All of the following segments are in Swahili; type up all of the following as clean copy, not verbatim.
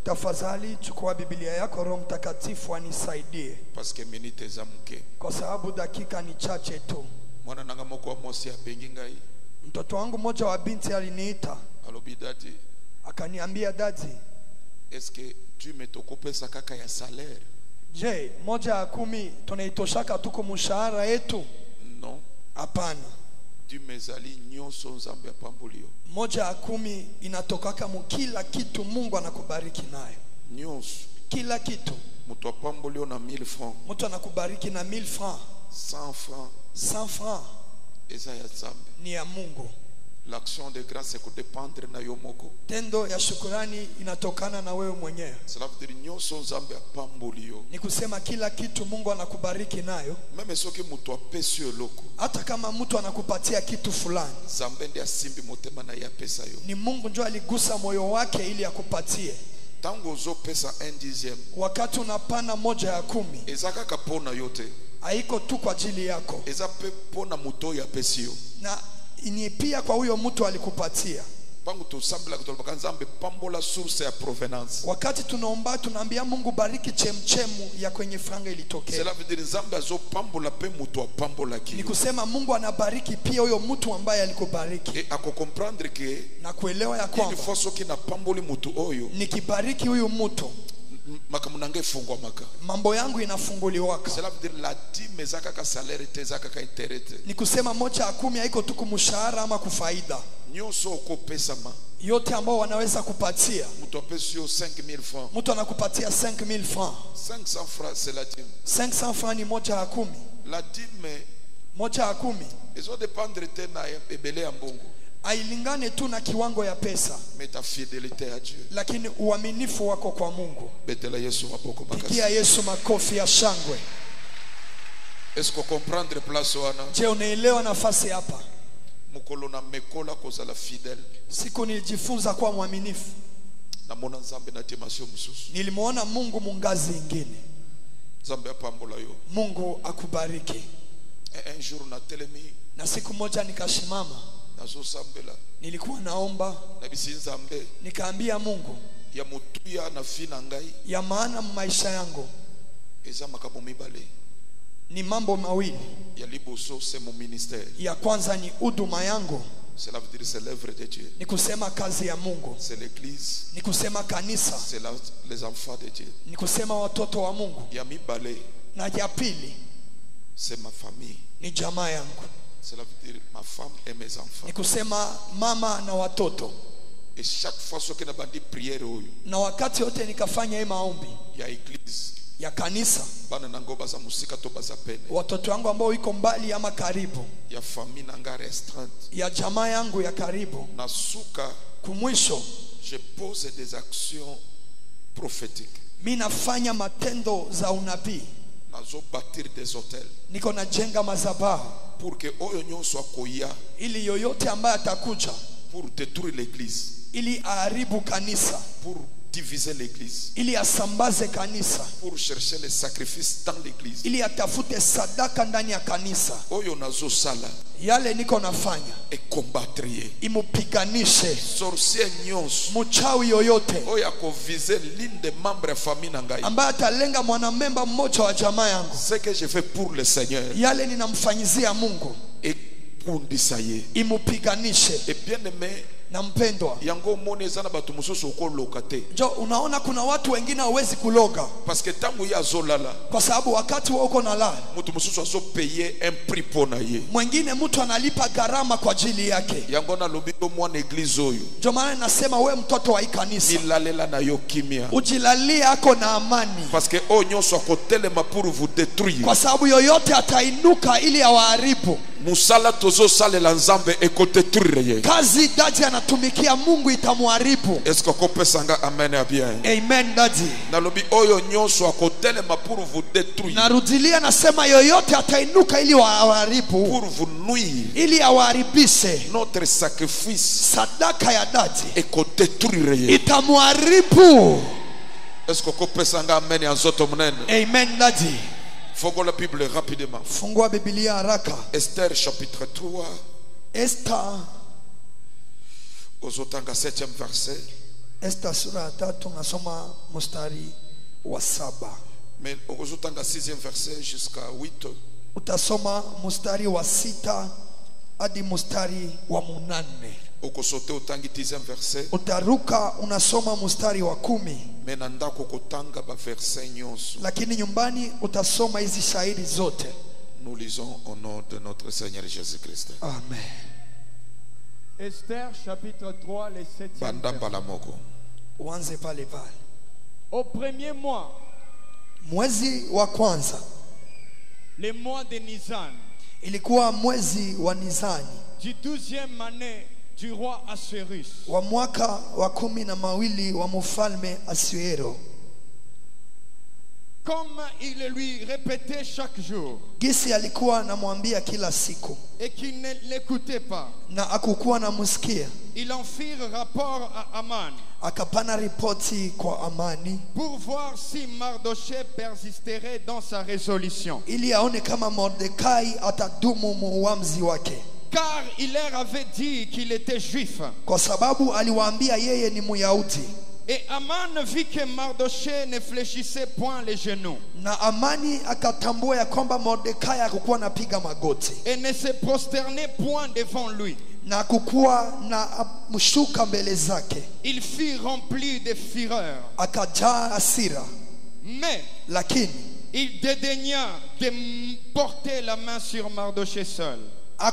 Tafadhali chukua Biblia yako, Roho Mtakatifu anisaidie. Kwa sababu dakika ni chache tu. Mtoto wangu mmoja wa binti aliniita. Akaniambia, "Daddy, est-ce que tu me tokopesa kaka ya salaire?" Je, 1/10 tunaitoshaka tuko mshahara yetu? Non. Hapana. Tu mezali nyonso nzambe apambulio. 1/10 inatokaka mu kila kitu Mungu anakubariki nayo. Nyonso. Kila kitu. Mtu apambulio na 1000 francs. Mtu anakubariki na 1000 francs. 100 francs. 100 francs. Eza ya nzambe. Ni ya Mungu. L'action de grâce est dépendre na yomoko. Tendo ya shukrani inatokana na wewe mwenyewe. Cela veut dire nyonso nzambe apambulio. Ni kusema kila kitu Mungu anakubariki nayo. Meme soki mtu apesi loko. Hata kama mtu anakupatia kitu fulani. Nzambe ndiye asimbi motema na ya pesa yo. Ni Mungu ndio aligusa moyo wake ili akupatie. Tango zo pesa 1/10. Wakati unapana 1/10. Ezaka kapona yote. Haiko tu kwa ajili yako. Eza pona muto ya pesio. Na ni pia kwa huyo mtu alikupatia. Pangu tusambila kutolobaka nzambe pambola source ya provenance. Wakati tunaomba tunaambia Mungu bariki chemchemu ya kwenye franga ilitokea. Cela veut dire nzambe azo pambola pe mutu apambola ki. Ni kusema Mungu anabariki pia huyo mtu ambaye alikubariki. Et ako comprendre que na kuelewa ya kwamba il faut soki na pamboli mutu oyo. Nikibariki huyo mtu makamunanga ifungwa maka. Mambo yangu inafunguliwaka. Cela veut dire la dîme ezaka ka salaire tezaka ka intérêt. Ni kusema 1/10 haiko tu kumshahara ama kufaida. Nyonso uko pesa ma. Yote ambao wanaweza kupatia. Mtu apesio 5000 francs. Mtu anakupatia 5000 francs. 500 francs c'est la dîme. 500 francs ni 1/10. La dîme 1/10. Ezo dépendre tena ebele ya mbongo. Hailingane tu na kiwango ya pesa. Mais ta fidélité à Dieu. Lakini uaminifu wako kwa Mungu. Betela Yesu maboko makasi. Pigia Yesu makofi ya shangwe. Est-ce que comprendre place wana? Je, unaelewa nafasi hapa? Mukolo na mekola kozala fidèle. Siku nilijifunza kuwa mwaminifu. Na mona nzambe na dimension mususu. Nilimuona Mungu mungazi nyingine. Nzambe apambola yo. Mungu akubariki. Un jour na telemi. Na siku moja nikashimama. Nazo sambela. Nilikuwa naomba. Na bisi nzambe. Nikaambia Mungu. Ya mutuya na fina ngai. Ya maana maisha yangu. Eza makabo mibale. Ni mambo mawili. Ya liboso c'est mon ministère. Ya kwanza ni huduma yangu. Cela veut dire c'est l'œuvre de Dieu. Ni kusema kazi ya Mungu. C'est l'église. Ni kusema kanisa. C'est les enfants de Dieu. Ni kusema watoto wa Mungu. Ya mibale. Na ya pili. C'est ma famille. Ni jamaa yangu. Cela veut dire ma femme et mes enfants. Ni kusema mama na watoto. Et chaque fois que na bandi prière oyo. Na wakati yote nikafanya hii maombi. Ya église. Ya kanisa. Bana nango baza musika to baza pene. Watoto wangu ambao iko mbali ama karibu. Ya famille nanga restreinte. Ya jamaa yangu ya karibu. Na suka kumwisho. Je pose des actions prophétiques. Mimi nafanya matendo za unabii. Nazo bâtir des hôtels. Niko najenga madhabahu. Pour que oyo nyonso akoya. Ili yoyote ambaye atakuja. Pour détruire l'église. Ili aharibu kanisa. Pour diviser l'église. Ili asambaze kanisa. Pour chercher les sacrifices dans l'église. Ili atafute sadaka ndani ya kanisa. Oyo nazo sala. Yale niko nafanya. Et combattre. Imupiganishe. Sorcier nyonso. Mchawi yoyote. Oyo akoviser l'une des membres de famille nangai. Ambaye atalenga mwanamemba mmoja wa jamaa yangu. Ce que je fais pour le Seigneur. Yale ninamfanyizia Mungu. Et kundisaye. Imupiganishe. Et bien aimé. Na mpendwa. Yango mone zana batu mususu ukoloka te. Jo, unaona kuna watu wengine hawezi kuloga. Parce que tangu ya zolala. Kwa sababu wakati wao uko na lala. Mtu mususu aso payer un prix pona ye. Mwingine mtu analipa gharama kwa ajili yake. Yango na lobito mwana église oyo. Jo, maana nasema wewe mtoto wa kanisa. Nilalela na yo kimia. Ujilalia ako na amani. Parce que onyoso akotelema pour vous détruire. Kwa sababu yoyote atainuka ili awaharibu. Musala tozo sale la nzambe ekotetruire. Kazi Daddy anatumikia Mungu itamuharibu. Est-ce que kopesanga amen ya bien? Amen Daddy. Na lobi oyo nyonso akotelema pour vous détruire. Narudilia nasema yoyote atainuka ili awaharibu. Pour vous nuire. Ili awaharibishe. Notre sacrifice. Sadaka ya Daddy ekotetruire. Itamuharibu. Est-ce que kopesanga amen ya nzoto mnene? Amen Daddy. Fungua la Bible rapidement. Fungua Biblia haraka. Esther chapitre 3. Esther. Ozotanga 7e verset. Esta sura ya 3 nasoma mstari wa 7. Mais ozotanga 6e verset jusqu'à 8. Utasoma mstari wa 6 hadi mstari wa 8. Okosote utangi 10e verset. Utaruka unasoma mstari wa 10. Menanda kokotanga ba verset nyonso. Lakini nyumbani utasoma hizi shairi zote. Nous lisons au nom de notre Seigneur Jésus-Christ. Amen. Esther chapitre 3 les 7e Banda palamoko. Uanze pale pale. Au premier mois, Mwezi wa kwanza, le mois de Nisan, ilikuwa mwezi wa Nizani, du 12e année du roi Assuérus, wa mwaka wa 12 wa mfalme Asuero. comme il le lui répétait chaque jour, Gisi alikuwa anamwambia kila siku et qu'il ne l'écoutait pas, na akukuwa namusikia, ils en firent rapport à Aman akapana ripoti kwa Amani pour voir si Mardoché persisterait dans sa résolution. ili aone kama Mordekai atadumu muamzi wake, Car il leur avait dit qu'il était juif. kwa sababu aliwaambia yeye ni Muyahudi. Et Aman vit que Mardoché ne fléchissait point les genoux Na Amani akatambua ya kwamba Mordekai hakukuwa napiga magoti et ne se prosternait point devant lui. na hakukuwa na mshuka mbele zake. Il fut rempli de fureur, Akajaa hasira, mais lakini il dédaigna de porter la main sur Mardoché seul,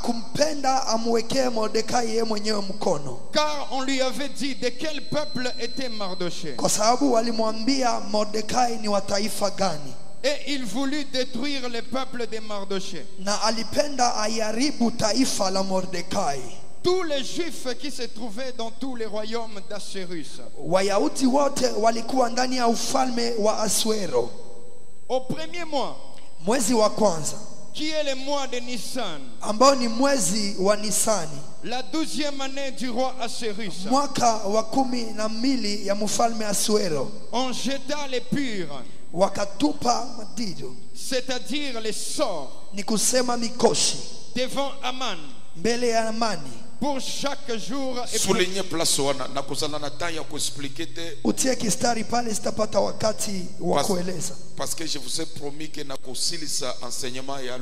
akumpenda amwekee Mordekai yeye mwenyewe mkono, car on lui avait dit de quel peuple était Mardoché. kwa sababu walimwambia Mordekai ni wa taifa gani, Et il voulut détruire le peuple de Mardoché. na alipenda aiharibu taifa la Mordekai. Tous les juifs qui se trouvaient dans tous les royaumes d'Assuérus. Wayahudi wote walikuwa ndani ya ufalme wa Asuero. Au premier mois, Mwezi wa kwanza qui est le mois de Nissan, ambao ni mwezi wa Nisani, la 12e année du roi Assuérus, mwaka wa 12 ya mfalme Asuero, on jeta les purs, wakatupa madido, c'est-à-dire les sorts, ni kusema mikoshi, devant Aman mbele ya Amani. pour chaque jour. Et pour... Souligner place wana na kozala na temps ya kuexpliquer te. Utie kistari pale, sitapata wakati wa kueleza, Parce que je vous ai promis que na kosilisa enseignement ya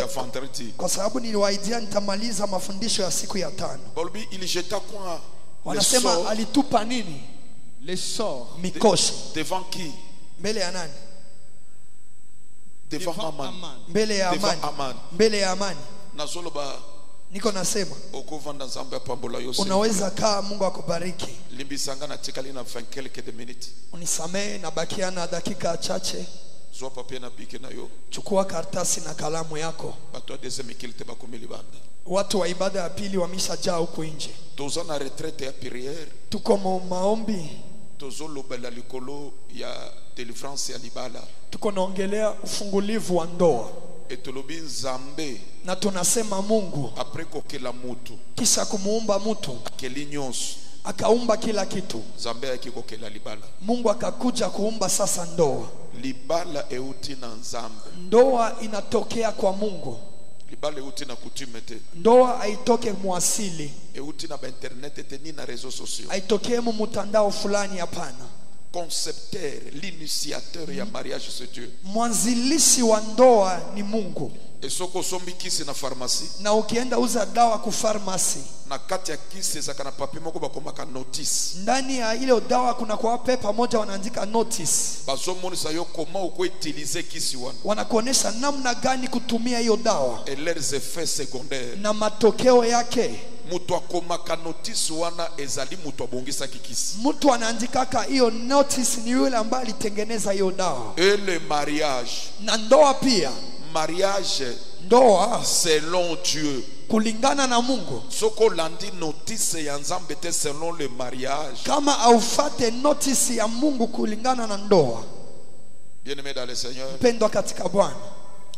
vendredi. kwa sababu niliwaidia nitamaliza mafundisho ya siku ya 5. Bolbi il jeta quoi? Wanasema alitupa nini? Les sorts. Mikoshi. Devant qui? Mbele ya nani? Devant Aman. Mbele ya Amani. Mbele ya Amani. Nazoloba. Niko nasema okovanda nzambe pambola yose. Unaweza kaa, Mungu akubariki. Limbisanga na tikali na 20 quelques minutes. Unisamee na bakiana dakika chache. Zwa papier na bike na yo. Chukua karatasi na kalamu yako. Bato deuxième kilte bakomeli banda. Watu wa ibada ya pili wameshajaa huko nje. Toza na retraite ya prière. Tuko maombi. Tozo lobela likolo ya délivrance ya libala. Tuko naongelea ufungulivu wa ndoa. Etolobi nzambe. Na tunasema Mungu Après kokela mutu. kisha kumuumba mtu. Akeli nyonso. Akaumba kila kitu. Nzambe akikokela libala. Mungu akakuja kuumba sasa ndoa. Libala euti na nzambe. Ndoa inatokea kwa Mungu. Libala euti na coutume te. Ndoa haitoke muasili. Euti na internet te ni na réseaux sociaux. Haitokee mu mtandao fulani, hapana. Concepteur, l'initiateur ya mariage c'est Dieu. Mwanzilishi wa ndoa ni Mungu. Esoko sombi kisi na pharmacie. Na ukienda uza dawa ku pharmacy, na kati ya kisi za kana papi moko bakomaka notice. Ndani ya ile dawa kuna kwa pepa moja wanaandika notice. Bazomonisa yo koma uko utiliser kisi wana. Wanakuonesha namna gani kutumia hiyo dawa. Et leurs effets secondaires. Na matokeo yake. Mutu akomaka notice wana ezali mutu abongisa kikisi. Mtu anaandikaka hiyo notice ni yule ambaye alitengeneza hiyo dawa. Et le mariage. Na ndoa pia. Mariage. Ndoa selon Dieu. Kulingana na Mungu. Soko landi notice ya nzambe te selon le mariage. Kama aufate notice ya Mungu kulingana na ndoa. Bien-aimé dans le Seigneur. Pendwa katika Bwana.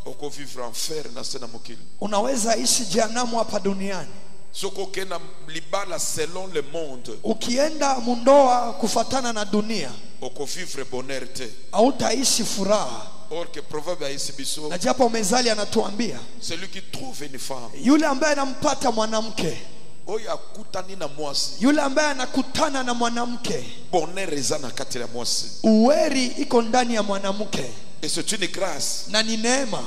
Oko vivre enfer na sena mokili. Unaweza ishi jehanamu hapa duniani. Soko kena libala selon le monde. Ukienda mundoa kufatana na dunia. Oko vivre bonheur te. Hautaishi furaha. Or que proverbe ya isibiso. Na japo mezali anatuambia. Celui qui trouve une femme. Yule ambaye anampata mwanamke. oya kutani na mwasi yule ambaye anakutana na mwanamke, bonheur eza na kati ya mwasi. uweri iko ndani ya mwanamke, Et c'est une grâce na ni neema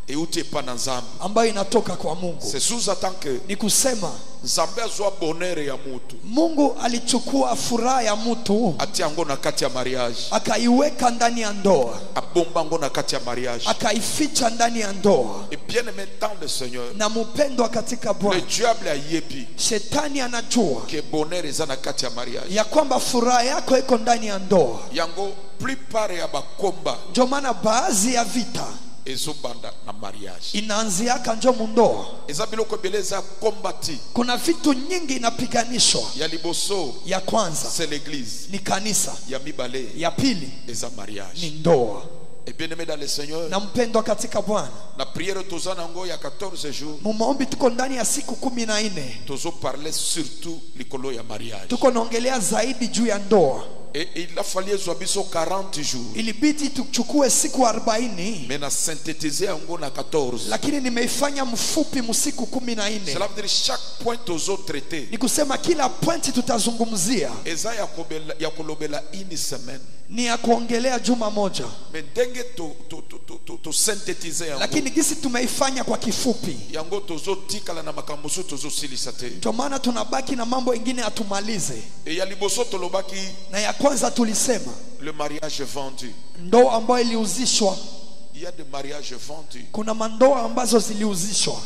et uti pa na nzambe. ambayo inatoka kwa Mungu. C'est sous-entend que Ni kusema nzambe azwa bonheur ya mutu Mungu alichukua furaha ya mtu atia ngo na kati ya mariage, akaiweka ndani ya ndoa, abomba ngo na kati ya mariage. akaificha ndani ya ndoa. Et bien aimé dans le Seigneur, Na mpendwa katika le Bwana, diable a yebi shetani anajua que bonheur eza na kati ya mariage. ya kwamba furaha yako iko ndani ya ndoa. Yango plupart ya bakomba Ndio maana baadhi ya vita ezobanda na mariage. inaanziaka njo mundoa. Eza biloko beleza kombati Kuna vitu nyingi inapiganishwa. ya liboso Ya kwanza c'est l'église, ni kanisa, ya mibale ya pili eza ni mariage. ndoa. Et bien aimé dans le Seigneur, Na mpendwa katika Bwana, na prière tozana ngo ya 14 jours mumaombi tuko ndani ya siku 14. tozo parler surtout likolo ya mariage. Tuko naongelea zaidi juu ya ndoa. Et il a fallu biso 40 jours. Ilibidi tuchukue siku 40, Mais na synthétiser ngo na 14. lakini nimeifanya mfupi msiku 14. Cela veut dire chaque point tozo traité. Ni kusema kila pointi tutazungumzia Eza ya kolobela une semaine. ni ya kuongelea juma moja, Mais denge to synthétiser yango. lakini gisi tumeifanya kwa kifupi. Yango tozo tikala na makambo so tozo silisa te. Ndio maana tunabaki na mambo ingine atumalize. Et ya liboso tolobaki Na ya kwanza tulisema le mariage vendu. ndoa ambayo iliuzishwa. Il y a des mariages vendus. Kuna mandoa ambazo ziliuzishwa.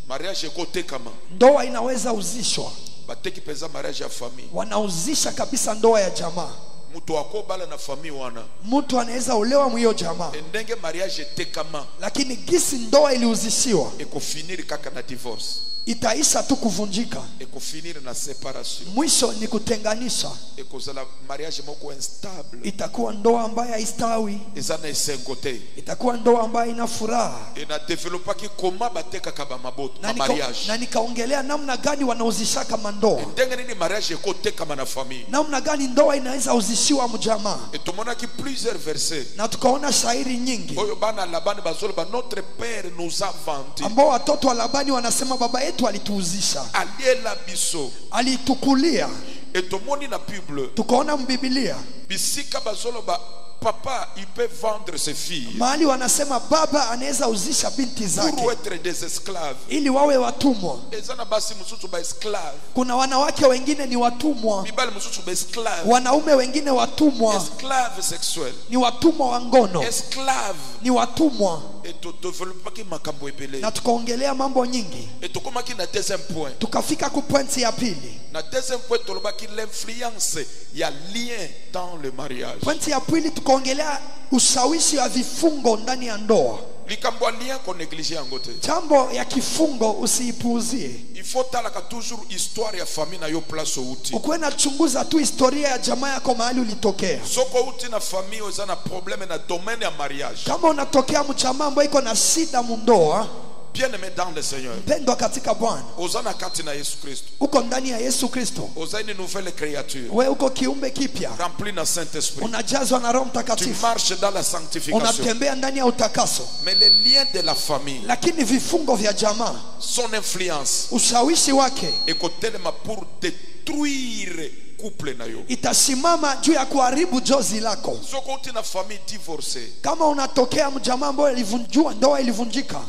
Mariage kote kama Ndoa inaweza uzishwa, bateki pesa mariage ya famille. wanauzisha kabisa ndoa ya jamaa. Mutu akobala na famille wana. Mtu anaweza olewa mwiyo jamaa, Ndenge mariage tekama lakini gisi ndoa iliuzishiwa eko finir kaka na divorce. itaisha tu kuvunjika, Eko finir na séparation. mwisho ni kutenganisha. Eko zala mariage moko instable. Itakuwa ndoa ambayo haistawi, Eza na esengote. itakuwa ndoa ambayo ina furaha. Et na développa ki koma bateka kaba maboto na mariage. Na nikaongelea namna gani wanauzishaka mandoa, Ndenge nini mariage eko tekama na famille. namna gani ndoa inaweza uzishiwa mjamaa. Et tomona ki plusieurs versets. Na tukaona shairi nyingi Oyo bana Labani bazolo ba notre père nous a vendu. ambao watoto wa Labani wanasema baba yetu alituuzisha, Aliela biso. alitukulia. Et tomoni na Bible. Tukaona mbiblia Bisika bazolo ba papa il peut vendre ses filles mahali wanasema baba anaweza uzisha binti pour zake être des esclaves. ili wawe watumwa. Ezana basi mususu ba esclave. Kuna wanawake wengine ni watumwa, Bibali mususu ba esclave. wanaume wengine watumwa, Esclave sexuel. ni watumwa wa ngono, Esclave. ni watumwa. Et to développe ki makambo ebele. Na tukaongelea mambo nyingi, Et to koma ki na deuxième point. tukafika ku pointi ya pili. Na deuxième point to loba ki l'influence ya lien dans le mariage. Pointi ya pili tukaongelea ushawishi wa vifungo ndani ya ndoa. Likambo lien ko négliger yango te. Jambo ya kifungo usiipuuzie. Il faut talaka toujours histoire ya famille na yo place outi. Ukuwe na chunguza tu historia ya jamaa yako mahali ulitokea. Soko uti na famille oza na problème na domaine ya mariage. Kama unatokea mjamaa ambaye iko na shida mundoa, Bien aimé dans le Seigneur. mpendwa katika Bwana, Oza na kati na Yesu Kristo. uko ndani ya Yesu Kristo, Oza une nouvelle créature. wewe uko kiumbe kipya, Rempli na Saint-Esprit. unajazwa na Roho Tu Mtakatifu, marches dans la sanctification. unatembea ndani ya utakaso. Mais les liens de la famille, Lakini vifungo vya jamaa, son influence, ushawishi wake est tellement pour détruire couple na yo. itasimama juu ya kuharibu jozi lako. Soko uti na famille divorcée. Kama unatokea mjamaa ambayo ilivunjwa, ndoa ilivunjika,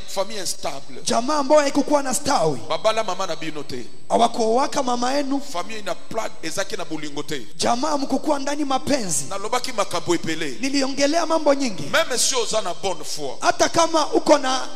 Famille instable. jamaa ambayo haikukuwa na stawi, Babala mama na binote. hawakuowaka mama yenu, Famille ina plat ezaki na bulingote. jamaa mkukuwa ndani mapenzi. Na lobaki makambo epele. Niliongelea mambo nyingi. Même si oza na bonne foi. Hata kama uko na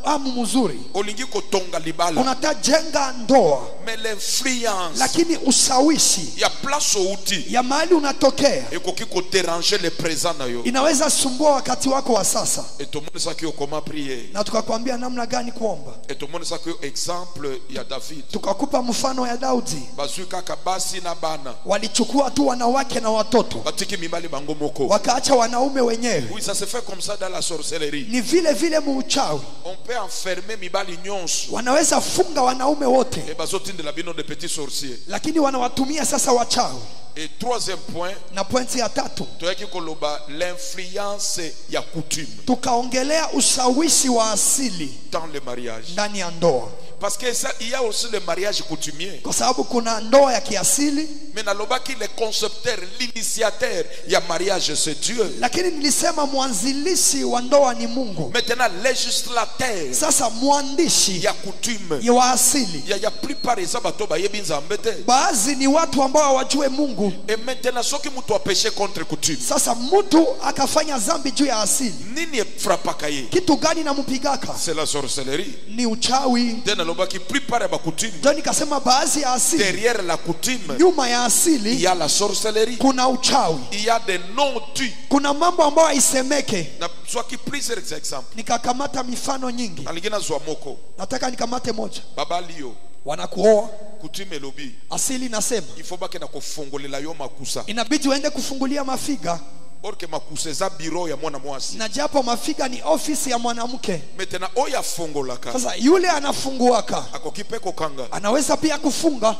amu mzuri, Olingi kotonga libala. unatajenga ndoa, Mais l'influence lakini ushawishi ya place outi ya mahali unatokea ekoki ko déranger le présent na yo. inaweza sumbua wakati wako wa sasa. Et tout le monde sait que comment prier. Na tukakwambia namna gani kuomba, Et tout le monde sait que exemple ya David. tukakupa mfano ya Daudi. Bazui kaka basi na bana. Walichukua tu wanawake na watoto, Batiki mibali bango moko. wakaacha wanaume wenyewe. Oui, ça se fait comme ça dans la sorcellerie. Ni vile vile muuchawi, On peut enfermer mibali nyonso. wanaweza funga wanaume wote, Et bazotinde la bino de petits sorciers. lakini wanawatumia sasa wachawi. Et troisième point, Na pointi ya tatu toyaki koloba l'influence ya coutume tukaongelea ushawishi wa asili dans le mariage. ndani ya ndoa. Parce que ça, il y a aussi le mariage coutumier. Kwa sababu kuna ndoa ya kiasili. Mais nalobaki le concepteur, l'initiateur, il y a mariage, c'est Dieu. Lakini nilisema mwanzilishi wa ndoa ni Mungu. Maintenant législateur. Sasa mwandishi ya coutume. Ya asili. Ya plupart ya bato ba yebi nzambe te. Baadhi ni watu ambao hawajue Mungu. Et maintenant soki mtu a péché contre coutume. Sasa mtu akafanya dhambi juu ya asili. Nini frappaka ye? Kitu gani nampigaka? C'est la sorcellerie. Ni uchawi. Tena lobaki plupart ya ba coutume. Ndio nikasema baadhi ya asili. Derrière la coutume. Nyuma ya asili. Il y a la sorcellerie. Kuna uchawi. Il y a des non-dits. Kuna mambo ambayo haisemeke. Na swaki plusieurs exemples. Nikakamata mifano nyingi. Alingena zwa moko. Nataka nikamate moja. Baba lio. Wanakuoa. Coutume lobi. Asili nasema. Il faut baki na kufungulela yo makusa. Inabidi uende kufungulia mafiga. Orke makusa za biro ya mwana mwasi. Na japo mafiga ni ofisi ya mwanamke. Metena oya fungolaka. Sasa yule anafunguaka. Ako kipeko kanga. Anaweza pia kufunga.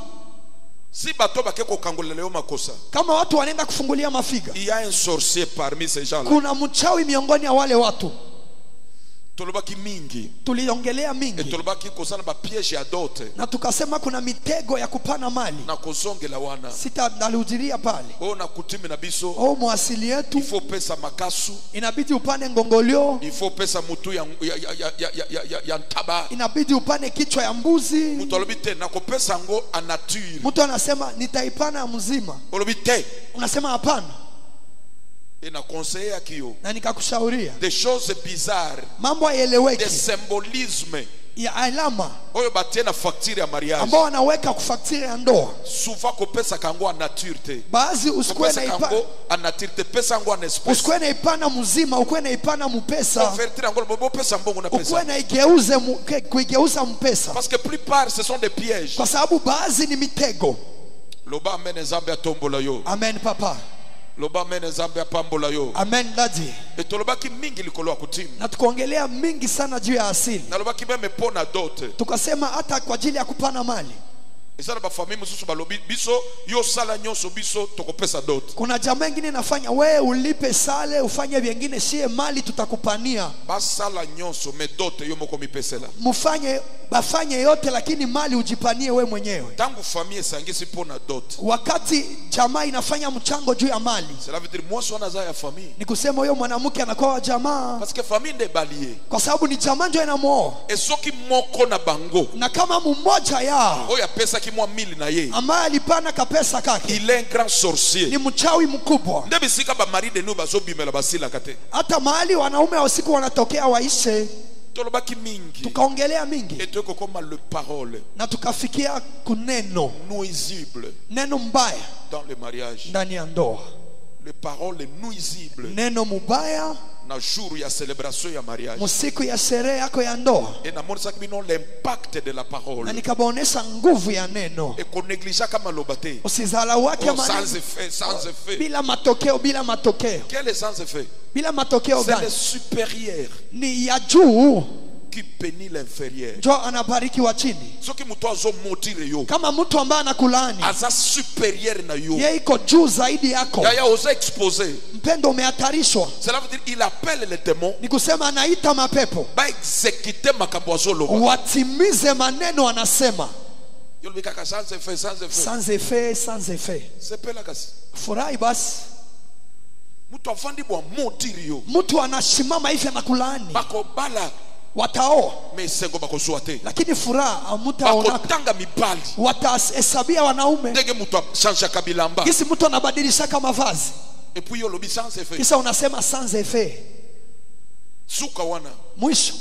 Si bato bakeko kangolela yo makosa. Kama watu wanaenda kufungulia mafiga. Il y a un sorcier parmi ces gens-là. Kuna mchawi miongoni ya wale watu. Tolobaki mingi. Tuliongelea mingi. Et tolobaki kosana ba piège ya dote. Na tukasema kuna mitego ya kupana mali. Na kozongela wana. Sitarudilia pale. Na kutimi na biso. Mwasili yetu. Il faut pesa makasu. Inabidi upane ngongolio. Il faut pesa mutu ya ntaba. Inabidi upane kichwa ya mbuzi. Mutu olobite na kopesa ngo a nature. Mutu anasema nitaipana mzima. Olobite. Unasema hapana. Et na conseiller akio. Na nikakushauria. Des choses bizarres. Mambo yaeleweki. Des symbolismes. Ya alama. Oyo batena facture ya mariage. Ambao wanaweka kufaktiri ya ndoa. Souvent kopesa kango a nature te. Baadhi usikwe na ipana. Kango a nature te pesa ngo a espèce. Usikwe na ipana mzima, ukwe na ipana mpesa. Convertir ngo bobo pesa mbongo na pesa. Ukwe na igeuze kuigeuza mpesa. Parce que plupart ce sont des pièges. Kwa sababu baadhi ni mitego. Loba amen nzambe atombola yo. Amen papa. Loba amen nzambe apambola yo. Amen daddy. Etolobaki mingi likolo ya kutimu. Na tukaongelea mingi sana juu ya asili. Na lobaki meme pona dote. Tukasema hata kwa ajili ya kupana mali. Isana ba famille mususu balobi biso yo sala nyonso biso tokopesa dote. Kuna jamaa nyingine nafanya wewe ulipe sale ufanye vingine sie mali tutakupania. Ba sala nyonso me dote yo moko mipesela. Mufanye bafanye yote lakini mali ujipanie we mwenyewe. Tangu famille sangisi pona dote. Wakati jamaa inafanya mchango juu ya mali. Cela veut dire moi sona za ya famille. Ni kusema huyo mwanamke anakuwa wa jamaa. Parce que famille nde balier. Kwa sababu ni jamaa ndio inamuoa. Esoki moko na bango. Na kama mmoja yao. Oya pesa kimwa mili na ye. Ambaye alipana kapesa kake. Il est un grand sorcier. Ni mchawi mkubwa. Nde bisika ba mari de nous bazo bimela basila kate. Hata mahali wanaume usiku wanatokea waishe. Tolobaki mingi. Tukaongelea mingi. Et tuko kama le parole. Na tukafikia kuneno nuisible. Neno mbaya. Dans le mariage. Ndani ya ndoa. Le parole est nuisible. Neno mbaya. Na jour ya célébration ya mariage. Musiku ya sherehe yako ya ndoa. Et na monisa kibino l'impact de la parole. Na nikabaonesha nguvu ya neno. Et qu'on néglige kama lobate. Usizala wake maneno. Sans effet, sans effet. Bila matokeo, bila matokeo. Quel est sans effet? Bila matokeo gani? C'est le supérieur. Ni ya juu. Qui bénit l'inférieur. Ndio anabariki wa chini. Soki mtu azo motire yo. Kama mtu ambaye anakulaani. Aza supérieur na yo. Yeye iko juu zaidi yako. Yaya oza exposer. Mpendo umehatarishwa. Cela veut dire il appelle les démons. Ni kusema anaita mapepo. Ba exécuter makambo azolo. Watimize maneno anasema. Yolo bikaka sans effet, sans effet. Sans effet, sans effet. C'est pela kasi. Furahi basi. Mtu afandi bwa motire yo. Mtu anashimama hivi anakulaani. Bako bala. Watao mesengo bakoswate lakini furaha mtaona bakotanga mibali watahesabia wanaume ndege mtu change kabilamba kisi mtu anabadilisha kama vazi et puis yo lobi sans effet kisa unasema sans effet suka wana mwisho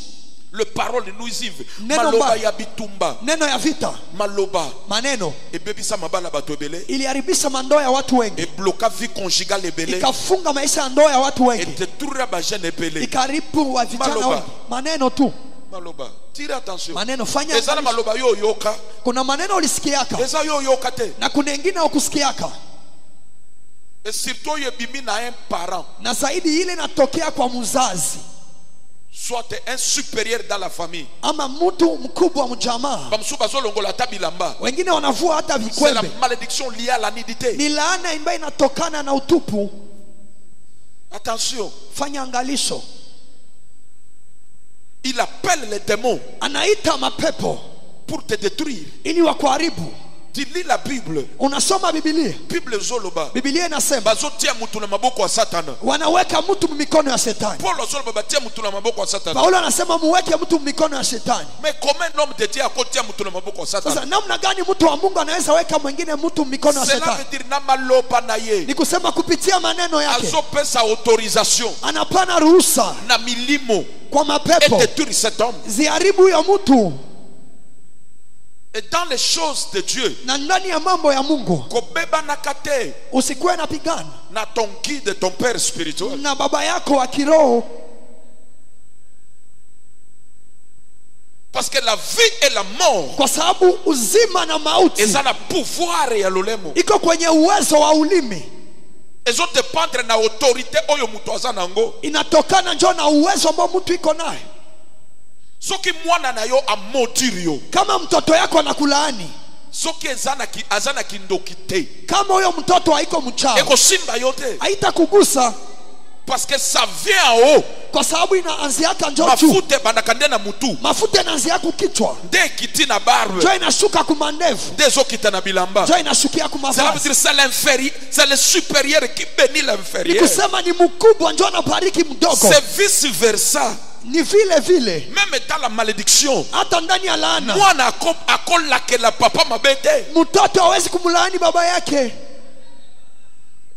le parole nuisive maloba ya bitumba neno ya vita maloba maneno ebebisa mabala bato ebele iliharibisha mandoa ya watu wengi ebloka vie conjugale ebele ikafunga maisha ya ndoa ya watu wengi etetura ba jeune ebele ikaribu wa vijana wengi maneno tu maloba tire attention maneno fanya ezana maloba yo yoka kuna maneno ulisikiaka eza yo yoka te na kuna wengine ukusikiaka et surtout yebimi na un parent na zaidi ile natokea kwa mzazi soit un supérieur dans la famille ama mtu mkubwa mjamaa bamsuba zolongola tabilamba wengine wanavua hata vikwembe c'est la malédiction liée à la nudité ni laana ambayo inatokana na utupu attention fanya angalisho il appelle les démons anaita mapepo pour te détruire. ili wakuharibu. Tu lis la Bible. Unasoma Biblia. Bible zoloba. Biblia inasema bazotia mtu na maboko ya Satana. wanaweka mtu mikono ya shetani. Paulo zoloba batia mtu na maboko ya Satana. Paulo anasema muweke mtu mikono ya shetani. Mais comment un homme de Dieu akotia mtu na maboko ya Satana? Sasa namna gani mtu wa Mungu anaweza weka mwingine mtu mikono ya Cela shetani? veut dire na maloba na ye. Ni kusema kupitia maneno yake. Azopesa autorisation. Anapana ruhusa Na milimo. kwa mapepo. Et détruire cet homme. Ziharibu huyo mtu. Et dans les choses de Dieu, Na ndani ya mambo ya Mungu kobeba nakate usikuwe na pigana na ton guide, ton père spirituel. na baba yako wa kiroho, Parce que la vie et la mort, kwa sababu uzima na mauti ils ont le pouvoir ya lolemo. iko kwenye uwezo wa ulimi. Ils ont dépendre na autorité oyo mutu aza nango. Inatokana njoo na uwezo ambao mtu iko naye. Soki mwana na yo amodiri yo, Kama mtoto yako anakulaani, soki azana kindoki te, kama huyo mtoto haiko mchawi, eko simba yo te. haitakugusa Parce que ça vient en haut. kwa sababu inaanziaka njoo juu. Mafute bandakande na mutu. Mafuta inaanzia kukichwa, Nde kiti na barbe. njoo inashuka kumandevu, Nde zo kita na bilamba. njoo inashukia Ça veut kumavazi. dire c'est l'inférieur, c'est le supérieur qui bénit Ni l'inférieur. kusema ni mkubwa njoo anabariki mdogo. C'est vice versa. Ni vile vile Même dans la malédiction, hata ndani ya laana, mwana akolakela papa mabete. mtoto hawezi kumlaani baba yake.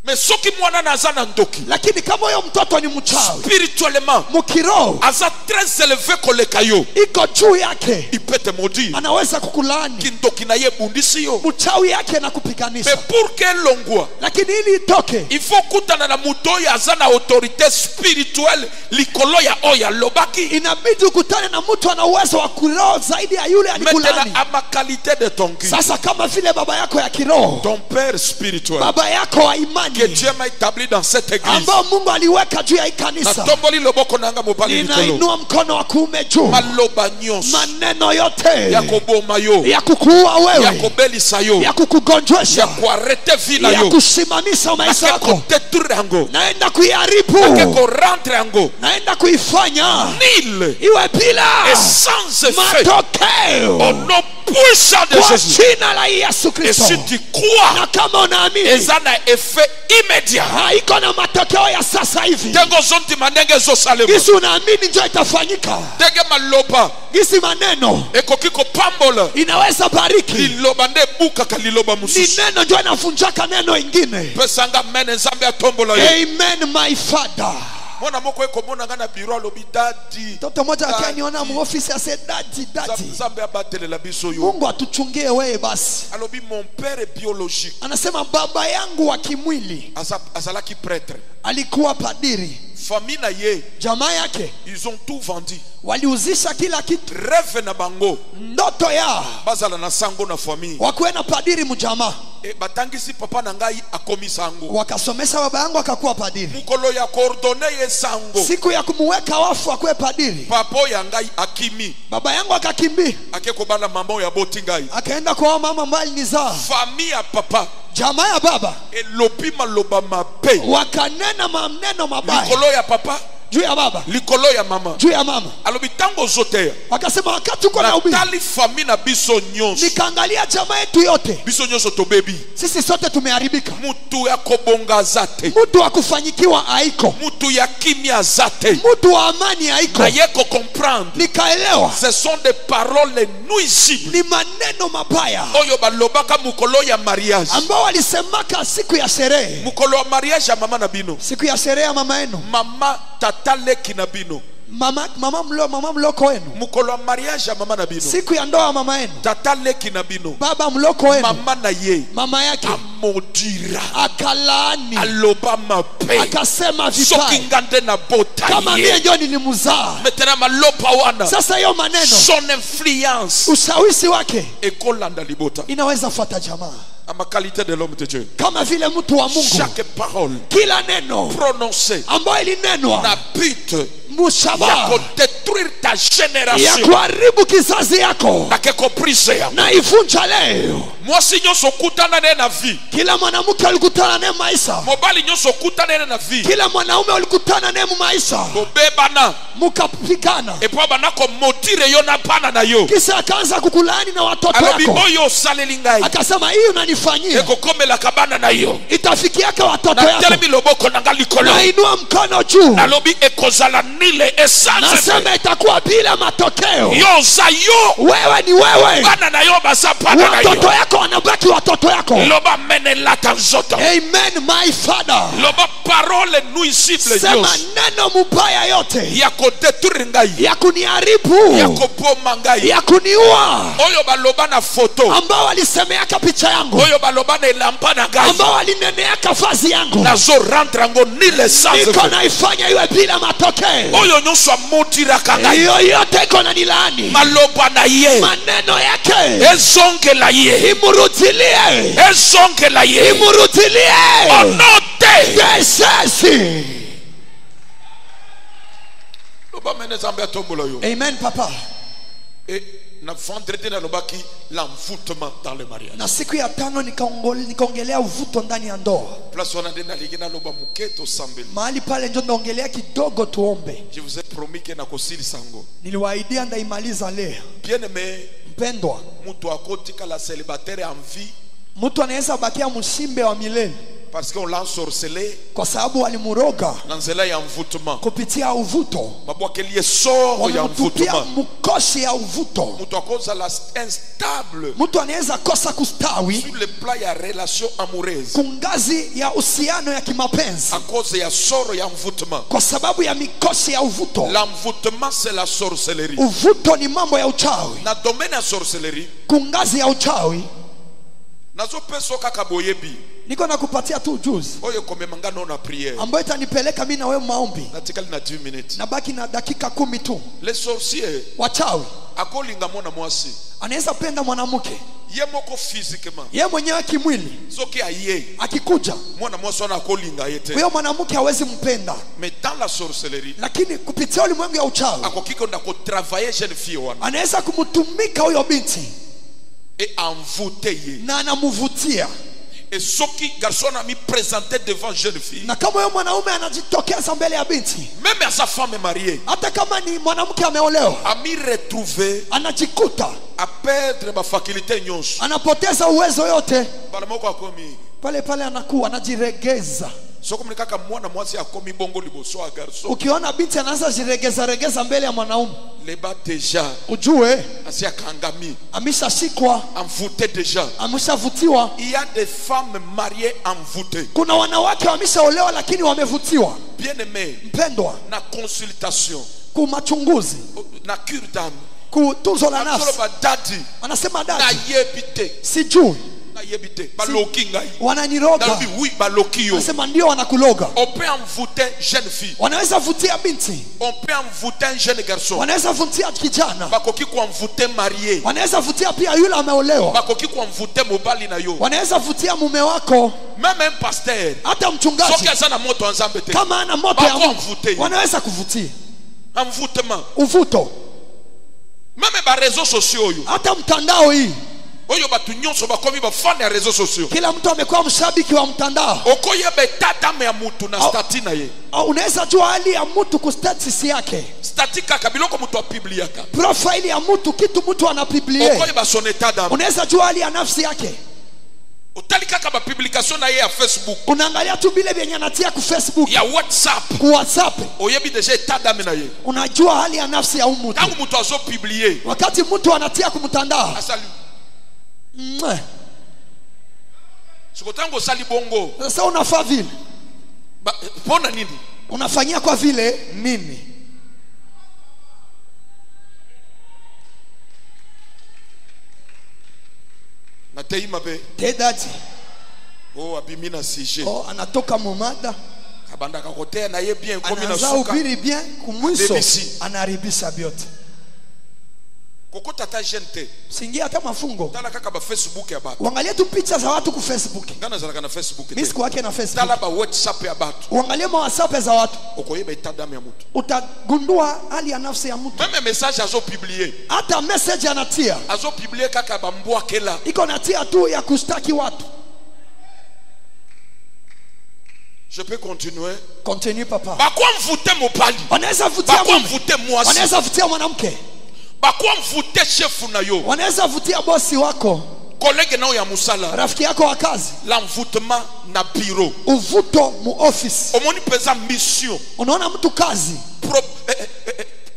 Mais soki mwana naza na ndoki, Lakini kama huyo mtoto ni mchawi, spirituellement, mkiroho aza très élevé koleka yo, iko juu yake, il peut te maudire. anaweza kukulaani. Kindoki na ye bundisi yo. Mchawi yake na Mais kupiganisha. pour que longwa, Lakini ili itoke, il faut kutana na muto ya aza na autorité spirituelle likolo ya oya lobaki. inabidi ukutane na mtu ana uwezo wa kiroho zaidi ya yule Maintenant alikulaani. à ma qualité de ton guide, Sasa kama vile baba yako ya kiroho, ton père spirituel baba yako wa imani que Dieu m'a établi dans cette église. ambao Mungu aliweka juu ya hii Na kanisa, tomboli loboko nanga mobali likolo. ninainua mkono wa kuume juu. Maloba nyonso Maneno yote ya koboma yo, ya kukuua ya wewe, kobelisa yo, ya kukugonjesha, ya kuarete vila ya yo, kusimamisha maisha na yako, ko détruire yango, naenda na kuiharibu, ko rendre yango naenda kuifanya nil iwe bila et sans effet matokeo au nom puissant de kwa Jésus. jina la Yesu Et Kristo. si tu crois, Na kama unaamini, eza na effet immédiat. haiko na matokeo ya sasa hivi. Tengo zonti manenge zo salema. Gisi unaamini ndio itafanyika. Tenge maloba Gisi maneno ekoki ko pambola. inaweza bariki, Liloba nde buka kaliloba ni mususu. neno ndio inafunjaka neno ingine. Pesanga mene nzambe atombola yo. Amen my father. Mwana moko eko mona ngana biro alobi dadi. Mtoto mmoja akaniona mu office ase dadi. Nzambe abatelela biso yo. Mungu atuchungie wewe basi. Alobi mon père est biologique. Anasema baba yangu wa kimwili Azalaki prêtre. alikuwa padiri. Famille na ye, Jamaa yake ils ont tout vendu. waliuzisha kila kitu. Rêve na bango. Ndoto ya Bazala na sango na famille. wakuwe na padiri mjamaa. E batangisi papa na ngai akomi sango. Wakasomesha baba yangu akakuwa padiri. Mukolo ya coordonne ye sango. Siku ya kumuweka wafu akuwe padiri, Papo ya ngai akimi. baba yangu akakimbia Akeko bana mama ya boti ngai. akaenda kwa mama mbali nizaa. Famille ya papa. Jamaa ya baba Elobi maloba mabe. wakanena maneno mabaya Likolo ya papa. juu ya baba, Likolo ya mama. juu ya mama. Alobi tango zote. Wakasema wakati uko na ubiri, Natali famille na biso nyonso. nikaangalia jamaa yetu yote, Biso nyonso to baby. sisi sote tumeharibika. Mutu ya kobonga zate. Mtu wa kufanyikiwa haiko, Mutu ya kimia zate. mtu wa amani haiko. Na yeko comprendre. Nikaelewa Ce sont des paroles nuisibles. ni maneno mabaya Oyo balobaka mukolo ya mariage. ambao walisemaka siku ya sherehe, Mukolo ya mariage ya mama na bino. siku ya sherehe ya mama yenu, Mama tata leki na bino. mama mloko wenu, Mukolo ya mariage ya mama na bino. siku ya ndoa ya mama yenu, Tata leki na bino. baba mloko wenu, Mama na ye. mama yake Amodira. akalaani, Aloba mape. akasema Soki vibaya ngande na bota kama mie ye. ndio nilimzaa. Metena malopa wana. Sasa hiyo maneno, Son influence. ushawishi wake Ekolanda libota. inaweza fuata jamaa À ma qualité de l'homme de Dieu. kama vile mtu wa Mungu. Chaque parole Kila neno prononcée ambayo ilinenwa n'habite mushaba détruire ta ya génération kuharibu kizazi yako nakeko prise ya na ivunja leo. mwasi nyonso kutana naye na vie Kila mwanamke alikutana naye maisha, mobali nyonso kutana naye na vie kila mwanaume alikutana naye maisha, bobebana mukapigana, epo banako motire yo na pana na yo kisha akaanza kukulani na watoto alobi wako, oyo osaleli ngai akasema hii unanifanyia ekokomelaka bana na yo itafikiaka watoto yako. natelemi loboko na nga likolo Nainua mkono juu, nalobi ekozala nile esanse nasema itakuwa bila matokeo. yo oza yo Wewe ni wewe, bana na yo baza pana na watoto yo yako wanabaki watoto yako. loba menelaka nzoto Amen, my father. loba parole nuisible Sema nyonso neno mubaya yote ya kodetruire ngai ya kuniharibu, ya kopoma ngai ya kuniua, oyo baloba na foto ambao walisemeaka picha yangu, oyo baloba na elamba na ngai ambao walineneaka vazi yangu, nazo rentre yango nile sans niko naifanya iwe bila matokeo. oyo nyonso amotiraka ngai Hiyo yote iko na nilani, maloba na ye maneno yake ezongela ye imurudilie, ezongela ye imurudilie onote desesi. loba mene zambe atombola yo. Amen, papa. Et na vendredi na lobaki l'envoûtement dans le mariage. Na siku ya tano nikaongelea uvuto ndani ya ndoa. Place wana ndena ligina loba muketo sambeli. Mahali pale ndio naongelea kidogo tuombe. Je vous ai promis que na kosili sango. Niliwaahidia ndaimaliza leo. Bien aimé, Mpendwa, mtu akotika la célibataire en vie mtu anaweza bakia mshimbe wa milele parce qu'on l'a ensorcelé kwa sababu walimuroga dans cela ya envoûtement. kupitia uvuto, Mabwakeli soro ya wamemtupia envoûtement. mkoshi ya uvuto. Mtu akoza la instable Mtu anaweza kosa kustawi sur le plan ya relation amoureuse kungazi ya uhusiano ya kimapenzi à cause ya soro ya envoûtement. kwa sababu ya mikoshi ya uvuto. L'envoûtement c'est la sorcellerie. Uvuto ni mambo ya uchawi. Na domaine ya sorcellerie Kungazi ya uchawi, nazo peso kaka boyebi niko nakupatia tu ujuzi oyo komemanga no na prière ambayo itanipeleka mimi na wewe maombi. natikali na 10 minutes. Nabaki na dakika 10 tu. Les sorciers Wachawi akolinga mwana mwasi anaweza penda mwanamke ye moko physiquement yeye mwenyewe kimwili, soki aye akikuja mwana mwasi wana akolinga ye te, huyo mwanamke hawezi mpenda, mais dans la sorcellerie lakini kupitia ulimwengu ya uchawi akokiko na ko travailler jeune fille wana anaweza kumtumika huyo binti et envoûter ye. na anamvutia. Et soki garçon a mis présenté devant jeune fille, Na kama huyo mwanaume anajitokeza mbele ya binti, même à sa femme mariée, hata kama ni mwanamke ameolewa, a mis retrouvé anajikuta à perdre ma faculté nyonso anapoteza uwezo yote bala moko akomi pale pale, anakuwa anajiregeza. soko mnikaka mwana mwasi akomi bongo liboso a garçon Ukiona binti anaanza jiregeza regeza mbele ya mwanaume, leba déjà ujue asi akangami ameshashikwa, envoûté déjà. ameshavutiwa. Il y a des femmes mariées envoûtées. Kuna wanawake wameshaolewa lakini wamevutiwa. Bien aimé, Mpendwa, na consultation, kumachunguzi, na cure d'âme, kutunzo la nafsi, absolument dadi, anasema na dadi, yebite, sijui na yebite, baloki ngai. wananiroga. Nabi oui, baloki yo. Anasema ndio wanakuloga. On peut envoûter jeune fille. Wanaweza vutia binti, On peut envoûter un jeune garçon. wanaweza vutia kijana, Bakoki ko envoûter marié. wanaweza vutia pia yule ameolewa, Bakoki ko envoûter mobali na yo. wanaweza vutia mume wako, Même un pasteur. hata Soki mchungaji azana moto nzambe te. kama ana moto ya Bako Mungu, envoûter. wanaweza kuvutia. Envoûtement. Uvuto, Même ba réseaux sociaux yo. hata mtandao hii, Oyo batu nyonso bakomi ba fan ya réseaux sociaux. kila mtu amekuwa mshabiki wa mtandao. Okoyeba tata me ya mutu na stati na ye. Unaweza jua hali ya mtu ku status yake, Stati kaka biloko mutu apibliaka. profile ya mtu, kitu mtu anapiblie. Okoyeba son état d'âme. Unaweza jua hali ya nafsi yake, Otali kaka ba publication na ye ya Facebook, unaangalia tu vile vyenye anatia ku Facebook, ya WhatsApp. ku WhatsApp, Oyebi déjà état d'âme na ye. unajua hali ya nafsi ya mtu. Tangu mutu azo publier. Wakati mtu anatia ku mtandao, Asali. mwah, Siko tango sali bongo. sasa unafaa vile, Pona nini? unafanyia kwa vile nini? Na teima be. Tedati Oh abimina sije. anatoka mumada, Kabanda kakotea na ye bien komi na anaanza suka. ubiri bien, kumwiso Debisi. anaharibisha vyote. kokota gente singia hata mafungo tala kaka ba Facebook ya batu uangalie tu picha za watu ku Facebook ngana zalaka na Facebook mimi siku yake na Facebook tala ba WhatsApp ya batu uangalie ma WhatsApp za watu ukoyeba itadamu ya mtu utagundua hali ya nafsi ya mtu même message azo publier hata message anatia azo publier kaka ba mbwa kela iko natia tu ya kustaki watu. Je peux continuer? Continue papa. Bakwa mvute mopali. Wanaweza vutia bakwa mvute mwasi. Wanaweza vutia mwanamke. Bakwa mvute chefu na yo. Wanaweza vutia bosi wako. Collègue nao ya musala. Rafiki yako wa kazi. L'envoûtement na bureau. Uvuto mu office. Omoni pesa mission. Unaona mtu kazi.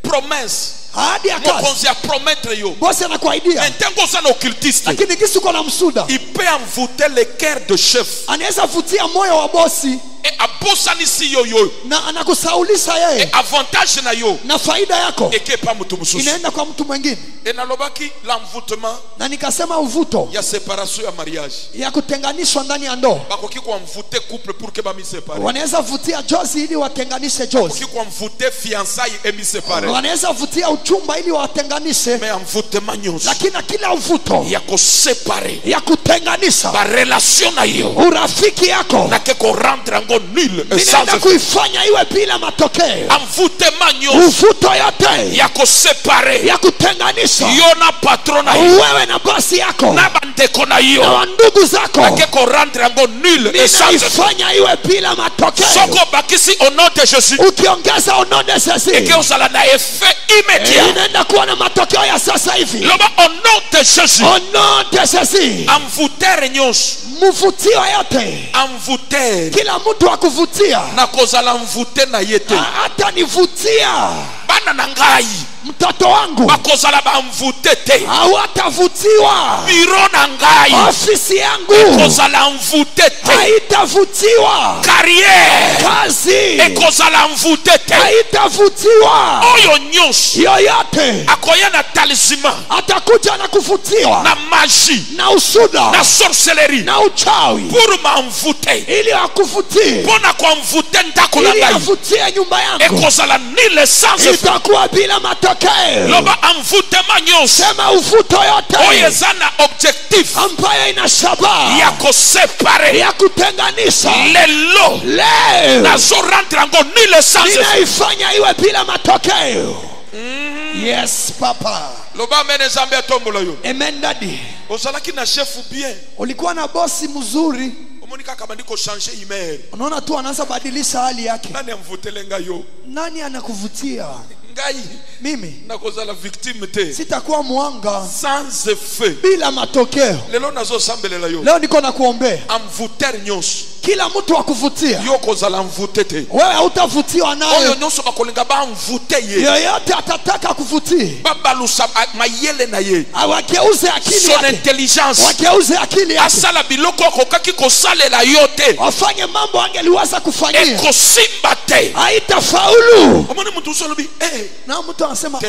Promesse. Ahadi ya kazi. Mokonzi ya promettre yo. Bosi anakuaidia. Ntengo sana occultiste. Lakini kisi uko na msuda. Il peut envoûter le cœur de chef. Anaweza vutia moyo wa bosi. Et abosa si yo yo. Na anakusaulisha yeye. Et avantage na yo. Na faida yako. Et pas mtu mususu. Inaenda kwa mtu mwingine. Et nalobaki l'envoûtement. Na nikasema uvuto. Ya séparation ya mariage. Ya kutenganishwa ndani ya ndoa. Bakoki kwa mvute couple pour que ba mi séparer. Wanaweza vutia jozi ili watenganishe jozi. Bakoki kwa mvute fiançailles et mi séparer. Wanaweza vutia uchumba ili watenganishe. Mais envoûtement nyonso. Lakini kila uvuto ya ko séparer. Ya kutenganisha. Ba relation na yo. Urafiki yako. Na ke ko rendre nul et sans kuifanya iwe bila matokeo. Envoûtement nyonso. Uvuto yote. Ya ko séparer. Ya kutenganisha. Yo na patron na yo. Wewe na bosi yako. Na bandeko na yo. Na ndugu zako. Na ke ko rendre nul et sans kuifanya iwe bila matokeo. Soko bakisi au nom de Jésus. Ukiongeza au nom de Jésus. Et que usala na effet immédiat. Inaenda kuwa na matokeo ya sasa hivi. Loba au nom de Jésus. Au nom de Jésus. Envoûter nyonso. Mvutio yote. Envoûter. Kila mtu akuvutia. Na kozala mvute na yete. Hata nivutia. Bana na ngai. Mtoto wangu. Bakozala ba mvute te. Hawatavutiwa. Biro na ngai. Ofisi yangu. Kozala mvute te. Haitavutiwa. Carrière. Kazi. Kozala mvute te. Haitavutiwa. Oyo nyonso. Yoyote. Akoya na talisman. Atakuja na kuvutiwa. Na magie. Na usuda. Na sorcellerie. Na uchawi. Pour m'envoûter. Ili akuvutie. Pona kwa mvute ndako na ngai. Ili avutie nyumba yangu. Kozala ni le sans effet. Itakuwa bila matokeo. Loba envoûtement nyonso. Sema uvuto yote. Oyeza na objectif. Ambayo ina shabaha. Ya ko séparer. Ya kutenganisha. Lelo. Leo. Nazo rendre ngo ni le sans effet. Inaifanya iwe bila matokeo. Yes papa. Loba mene zambe tombolo yo. Amen daddy. Ozalaki na chef bien. Ulikuwa na bosi mzuri. Monika kama ndiko changer email. Unaona tu anaanza badilisha hali yake. Nani amvutelenga yo? Nani anakuvutia? Ngai. Mimi. Nakozala victime te. Sitakuwa mwanga. Sans effet. Bila matokeo. Lelo nazo sambelela yo. Leo niko na kuombea. Amvuter nyonso. Kila mtu akuvutia. Yo kozala mvute te. Wewe hutavutiwa naye. Oyo nyonso bakolenga ba mvute ye. Yoyote atataka kuvutia. Babalusa mayele na ye. Awageuze akili yake. Son intelligence. Wageuze akili yake. Asala biloko akokaki kosalela yote. Wafanye mambo angeliweza kufanyia. Ekosimba te. Haitafaulu. Omoni mtu usolobi na mtu anasema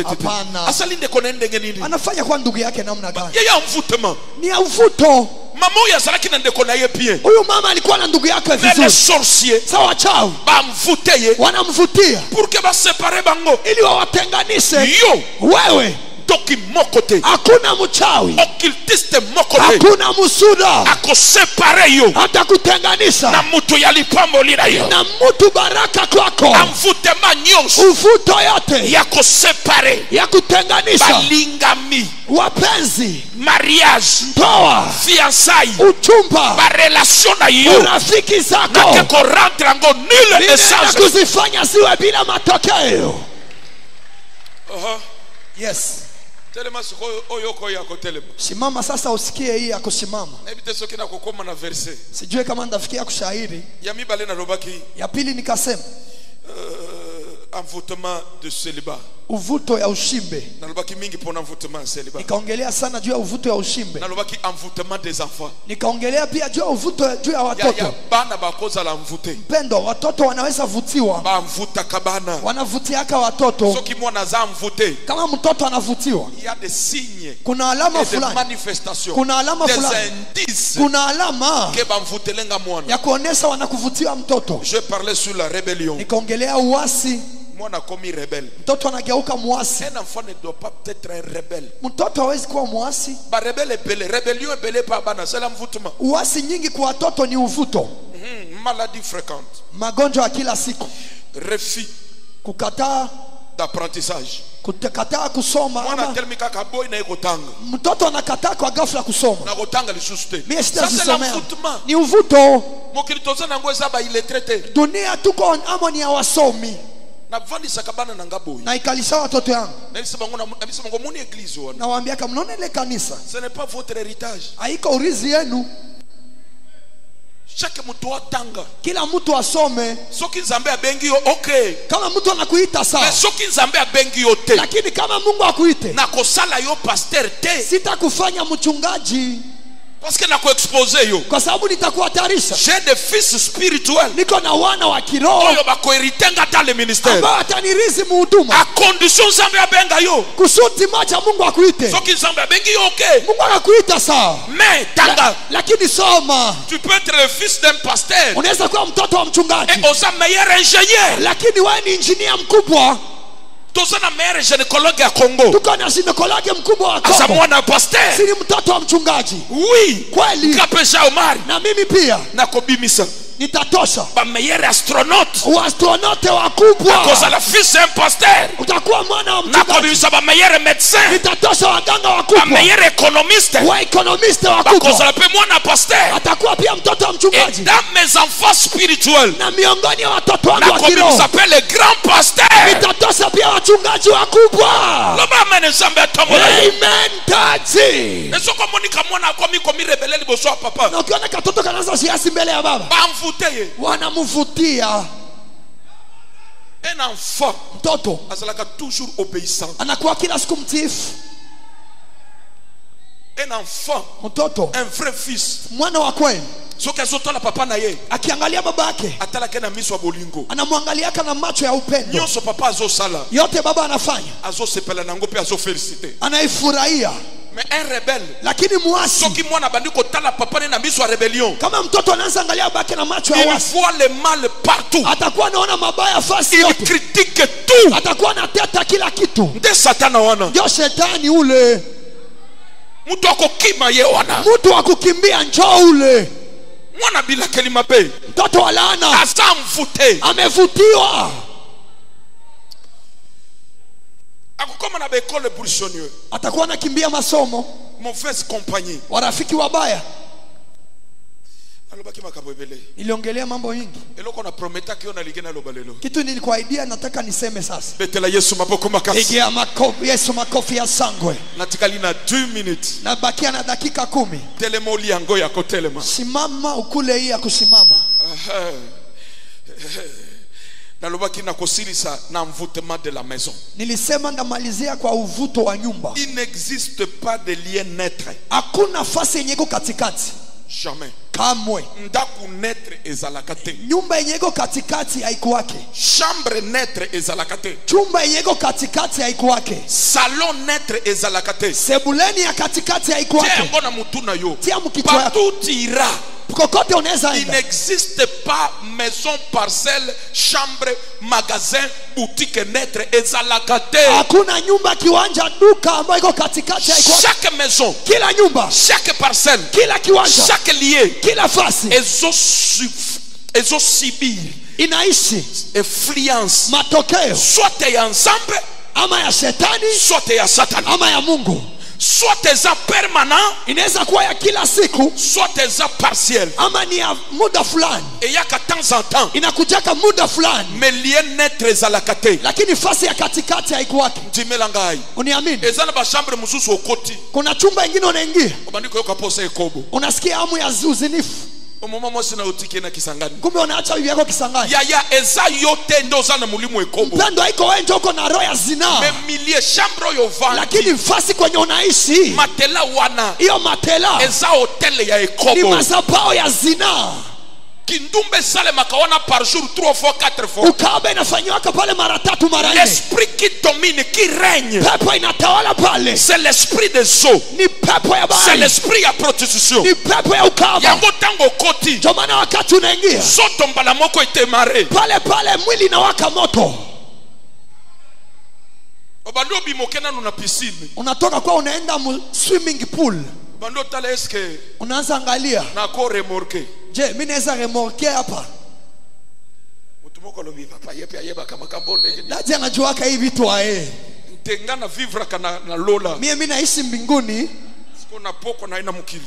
hapana. Asali ndeko nende nini? Anafanya kwa ndugu yake namna gani? Yeye amvutema. Ni uvuto. Mama huyu asalaki na ndeko na yeye pia. Huyu mama alikuwa na ndugu yake vizuri. Les sorciers. Sawa chao. Bamvute ye. Wanamvutia. Pour que ba séparer bango. Ili wawatenganishe. Yo. Wewe. Toki mokote. Hakuna mchawi. Occultiste mokote. Hakuna musuda. Ako séparer yo. Hata kutenganisha. Na mtu yalipambo lina yo. Na mtu baraka kwako. Amvutema nyonso. Uvuto yote. Yako séparer. Ya kutenganisha. Balingami. Wapenzi. Mariage. Ndoa. Fiançailles. Uchumba. Ba relation na yo. Urafiki zako. Na keko rentre ngo nul essence. Kuzifanya siwe bila matokeo. Yes. Telema siko oyoko yako telema. Simama sasa usikie hii ya kusimama. Ebite soki na kokoma na verset. Sijue kama ndafikia kushairi. Ya mibale na robaki. Ya pili nikasema envoûtement de célibat. Uvuto ya ushimbe. Na robaki mingi pona envoûtement célibat. Nikaongelea sana juu ya uvuto ya ushimbe. Na robaki envoûtement des enfants. Nikaongelea pia juu ya uvuto juu ya watoto. Ya bana bakoza la mvute. Mpendo, watoto wanaweza vutiwa. Ba mvuta kabana. Wanavutiaka watoto. Soki mwana za mvute. Kama mtoto anavutiwa. Il y a des signes. Kuna alama fulani. Manifestation. Kuna alama fulani. Des indices. Kuna alama. Ke ba mvutelenga mwana. Ya kuonesha wanakuvutiwa mtoto. Je parlais sur la rébellion. Nikaongelea uasi. Mwana komi rebelle. Mtoto anageuka muasi. Un enfant ne doit pas être un rebelle. Mtoto hawezi kuwa muasi. Ba rebelle ebele, rébellion ebele pa bana, c'est l'envoûtement. Uasi nyingi kwa watoto ni uvuto. Maladie fréquente. Magonjwa ya kila siku. Refus. Kukataa d'apprentissage. Kukataa kusoma. Mwana telmika kaboy na ekotanga. Mtoto anakataa kwa ghafla kusoma. Na kotanga lisuste. Ça c'est l'envoûtement. Ni uvuto. Mokili tozana ngo ezaba ile traité. Dunia tuko amoni ya wasomi. Na vandi sakabana na ngaboy. Na ikalisha watoto yangu. Na nisema ngo muni église wana. Na waambia kama mnaona ile kanisa. Ce n'est pas votre héritage. Haiko urithi yenu. Chaque mtu atanga. Kila mtu asome. Soki nzambe abengi yo okay. Kama mtu anakuita sawa. Mais soki nzambe abengi yo te. Lakini kama Mungu akuite. Na kosala yo pasteur te. Sitakufanya mchungaji. Parce que nako expose yo. Kwa sababu nitakuhatarisha. J'ai des fils spirituels. Niko na wana wa kiroho. Oyo bako eritenga ta le ministère. Ambao atanirizi muhuduma. A condition nzambe abenga yo. Kusudi moja Mungu akuite. Soki nzambe abengi yo okay. Mungu akakuita sawa. Mais tanga. Lakini soma. Tu peux être le fils d'un pasteur. Unaweza kuwa mtoto wa mchungaji. Et osa meilleur ingénieur. Lakini wewe ni engineer mkubwa. Tozana meilleur gynécologue ya Congo. Tuko na gynécologue mkubwa wa Congo. Asa mwana pasteur. Si ni mtoto wa mchungaji. Oui. Kweli. Kapesha Omari. Na mimi pia. Na kobimisa. Nitatosha. Ba meilleur astronaute. Astronaute wakubwa. Akoza la fils d'un pasteur. Utakuwa mwana wa mchungaji. Na kobimisa ba meilleur médecin. Nitatosha waganga wakubwa. Ba meilleur économiste. Wa économiste wakubwa. Akoza la pe mwana pasteur. Atakuwa pia mtoto wa mchungaji. Et dans mes enfants spirituels. Na miongoni ya watoto wangu wa kiroho. Na s'appelle le grand pasteur. Nitatosha pia wachungaji wakubwa. Loba amene nzambe atombola. Amen taji. Esoko monika mwana kwa miko mirebele liboso papa. Na ukiona katoto kanaanza siasi mbele ya baba. Wanamvutia. Un enfant. Mtoto. Azalaka toujours obéissant. Anakuwa kila siku mtiifu. Un enfant. Mtoto. Un vrai fils. Mwana wa kweli. Soki azotola papa na ye. Akiangalia baba yake. Atalaka na miso ya bolingo. Anamwangalia kana macho ya upendo. Nyonso papa azosala. Yote baba anafanya. Azosepela nango pe azoféliciter. Anaifurahia. Mais un rebelle. Lakini muasi. Soki mwana bandi kotala papa na miso ya rébellion. Kama mtoto anaanza angalia baba yake na macho ya uasi. Il voit le mal partout. Atakuwa anaona mabaya fasi yote. Il critique tout. Atakuwa anateta kila kitu. Nde satana wana. Ndio shetani ule. Mtu akokima ye wana. Mtu akukimbia njoo ule. Mwana bila kelima pe. Mtoto wa laana. Asamvute. Amevutiwa. Akukoma na bekole bullshonieux. Atakuwa anakimbia masomo. Mauvaise compagnie. Warafiki wabaya. Alobaki makabwebele. Niliongelea mambo mingi. Eloko na prometa kio na ligena lobalelo. Kitu nilikuaidia nataka niseme sasa. Betela Yesu maboko makasi. Pigia makofi Yesu makofi ya sangwe. Natikali na 2 minutes. Na bakia na dakika 10. Telema uli yango ya kotelema. Simama ukule hii ya kusimama. Nalobaki na kosilisa na envoûtement de la maison. Nilisema ndamalizia kwa uvuto wa nyumba. Il n'existe pas de lien naître. Hakuna nafasi yenye iko katikati. Jamais. Kamwe. Ndaku naître ezalaka te. Nyumba yenye iko katikati haikuwake. Chambre naître ezalaka te. Chumba yenye iko katikati haikuwake. Salon naître ezalaka te. Sebuleni ya katikati haikuwake. Tia mbona mutuna yo. Tia mkichwa yako. Partout ira. Kokote unaweza enda. Il n'existe pas maison, parcelle, chambre, magasin, boutique naître ezalaka te. Hakuna nyumba, kiwanja, duka ambayo iko katikati haikuwake. Chaque maison, kila nyumba, chaque parcelle, kila kiwanja, chaque lieu, kila fasi ezosibir inaishi influence, matokeo soit ya ensemble ama ya shetani, soit ya satani, ama ya Mungu. Soit eza permanent, inaweza kuwa ya kila siku, soit eza partiel, ama ni ya muda fulani. Et yaka temps en temps, inakujaka muda fulani. Mais lien naître ezalaka te. Lakini fasi ya katikati haikuwake. Ndimela ngai. Uniamini? Eza na ba chambre mususu okoti. Kuna chumba kingine unaingia. Obandiko yoka posa ekobo. Unasikia hamu ya uzinifu. Mama mosi na utike na Kisangani. Kumbe unaacha bibi yako Kisangani. Ya eza yote ndo sana mulimu ekobo. Mpendo haiko wewe ndio uko na roho ya zinaa. Mais milieu chambre yo vandi. Lakini fasi kwenye unaishi. Matela wana. Hiyo matela. Eza hotel ya ekobo. Ni mazabao ya zinaa. Kindumbe sale makawana par jour 3 fois 4 fois. Ukabe inafanywa pale mara 3 mara 4. L'esprit qui domine, qui règne. Pepo inatawala pale. C'est l'esprit des eaux. Ni pepo ya bahari. C'est l'esprit ya prostitution. Ni pepo ya ukaba. Yango tango koti. Ndio maana wakati unaingia. Soto mbala moko itemare. Pale mwili inawaka moto. Unatoka kwa unaenda swimming pool. Unaanza angalia. Je, mimi naweza remorke hapa? Laje anajua ka hivi tu ae. Mimi naishi mbinguni.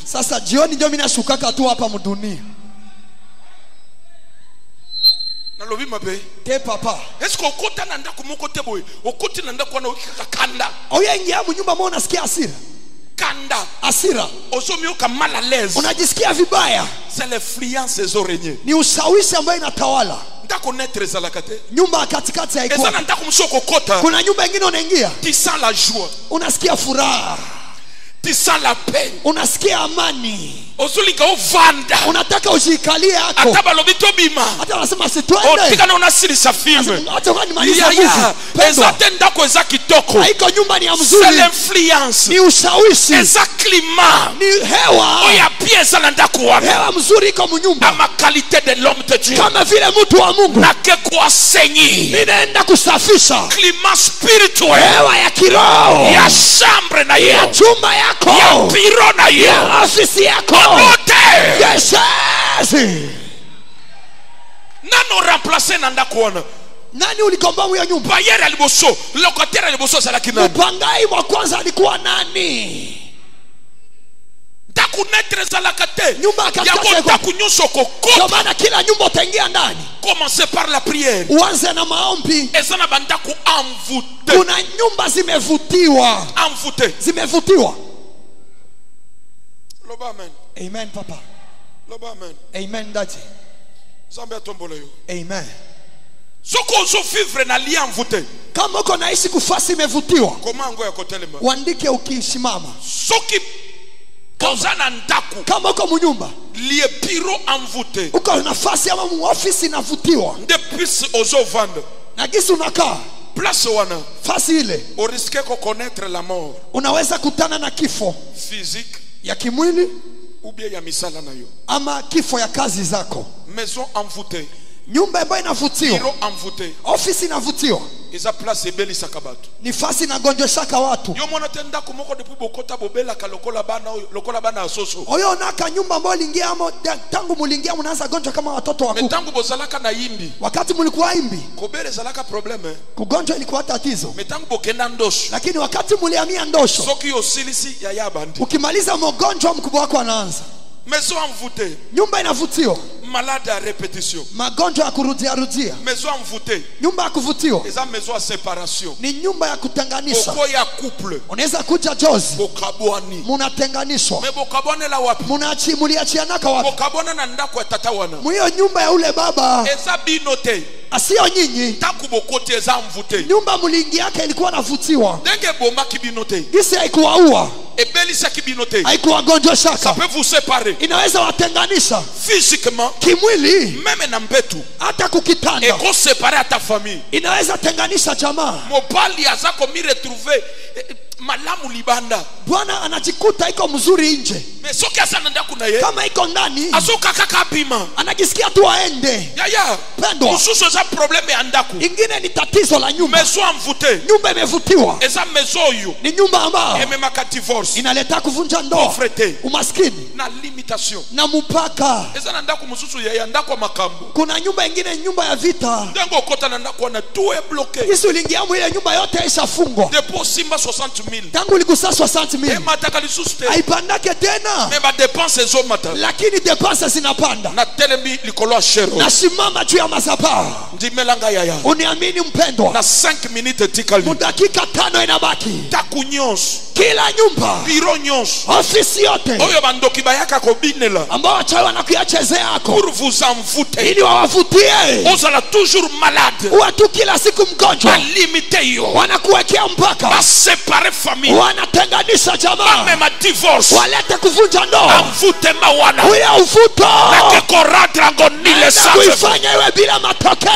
Sasa jioni ndio mimi nashukaka tu hapa mdunia. Te papa. Est-ce okota nanda kumoko teboy? Okoti nanda kwa na kanda. Oya ingia mu nyumba mbona unasikia hasira? Kanda. Hasira. Osomioka mal à l'aise. Unajisikia vibaya. C'est l'influence des oreillers. Ni ushawishi ambao inatawala. Ndakonetre zalakate. Nyumba katikati ya iko. Eza nanda kumsoko kota. Kuna nyumba nyingine unaingia. Tu sens la joie. Unasikia furaha. Tu sens la paix. Unasikia amani. Osulika ovanda. Unataka ujikalie yako. Ataba lobito bima. Hata unasema sitwende. Otika na unasili sa film. Hata kwani maliza movie. Eza tenda kwa za kitoko. Haiko nyumba ni ya mzuri. C'est l'influence. Ni ushawishi. Eza climat. Ni hewa. Oya pieza nanda kwa. Hewa mzuri iko mnyumba. Ama qualité de l'homme de Dieu. Kama vile mtu wa Mungu. Na ke kwa senyi. Inaenda kusafisha. Climat spirituel. Hewa ya kiroho. Ya chambre na ya chumba yako. Ya biro na yo. Ya ofisi yako. Yes. Nano remplacer nanda kuona. Nani ulikomba huyo nyumba? Bayere aliboso, locataire aliboso salaki nani? Mpangai wa kwanza alikuwa nani? Takunetre salakate. Nyumba katikati yako takunyuso kokota. Kwa maana kila nyumba utaingia ndani. Commencer par la prière. Uanze na maombi. Ezana banda ku envoûter. Kuna nyumba zimevutiwa. Envoûter. Zimevutiwa. Loba amen. Amen papa. Loba amen. Amen dati. Zambia tombolo yo. Amen. Soko zo vivre na lia envoûter. Kama uko naishi kufasi imevutiwa. Koma ngo ya kotelema. Uandike ukisimama. Soki kozana ndaku. Kama uko mnyumba. Lie bureau envoûté. Uko nafasi ama ofisi inavutiwa. Depuis ozo vendre. Na gisi unakaa. Place wana. Fasi ile. O risque ko connaître la mort. Unaweza kutana na kifo. Physique. Ya kimwili. Ou bien ya misala na yo. Ama kifo ya kazi zako. Maison envoûtée. Nyumba ambayo inavutiwa. Bureau envoûté. Ofisi inavutiwa. Iza place ebeli sakabatu. Ni fasi inagonjeshaka watu. Yo mwana tenda kumoko depuis bokota bobela ka lokola bana asoso. Oyo naka nyumba ambayo lingia amo tangu mulingia mnaanza gonjwa kama watoto wako. Metangu bozalaka na imbi. Wakati mlikuwa imbi. Kobere zalaka probleme. Kugonjwa ilikuwa tatizo. Metangu bokenda ndosho. Lakini wakati mlihamia ndosho. Soki osilisi ya yabandi. Ukimaliza mgonjwa mkubwa wako anaanza. Maison envoûtée. Nyumba inavutiwa. Malade à répétition. Magonjwa ya kurudia rudia. Maison envoûtée. Nyumba ya kuvutiwa. Eza maison à séparation. Ni nyumba ya kutenganisha. Boko ya couple. Unaweza kuja jozi. Bokabwani. Munatenganishwa. Me bokabwane la wapi? Muliachianaka wapi? Bokabwana na ndako ya tata wana. Mwiyo nyumba ya ule baba. Eza binote. Asio nyinyi. Taku bokote eza envoûté. Nyumba mulingi yake ilikuwa navutiwa. Denge bomba kibinote. Gisi haikuwaua. Ebelisa kibinote. Haikuwagonjwa shaka. Ça peut vous séparer. Inaweza watenganisha. Physiquement. Kimwili. Meme na mbetu. Hata kukitanda. Et qu'on sépare à ta famille. Inaweza tenganisha jamaa. Mobali azako mi retrouver malamu libanda. Bwana anajikuta iko mzuri nje. Soki asana ndaku na ye. Kama iko ndani. Asoka kaka bima. Anajisikia tu aende. Ya. Pendwa. Ususo za probleme ya ndaku. Ingine ni tatizo la nyumba. Maison envoûtée. Nyumba imevutiwa. Eza maison yo. Ni nyumba ambao. Ememaka divorce. Inaleta kuvunja ndoa. Pauvreté. Umaskini. Na limitation. Na mpaka. Eza na ndaku mususu ya ndaku makambo. Kuna nyumba ingine nyumba ya vita. Ndengo kota na ndaku na tout est bloqué. Yesu lingia ile nyumba yote ishafungwa. Depo simba 60,000. Tangu likusa 60,000. Mataka lisuste. Haipandake tena. Meba dépenses zo mata. Lakini dépenses zinapanda. Na telemi likolo shero. Na simama juu ya madhabahu. Ndimelanga yaya. Uniamini mpendwa. Na 5 minutes tikali. Dakika 5 inabaki. Takunyos. Kila nyumba. Biro nyos. Ofisi yote. Oyo bandoki bayaka ko binela. Ambao wachawi wanakuachezea yako. Pour vous envoûter. Ili wawavutie. On sera toujours malade. Watu kila siku mgonjwa. Limité yo. Wanakuwekea mpaka. Ba séparer famille. Wanatenganisha jamaa. Même divorce. Walete kuvunja ndoa. Envoûter mawana. Huyo uvuto. Na ke radra ngoni le sa. Kuifanya iwe bila matokeo.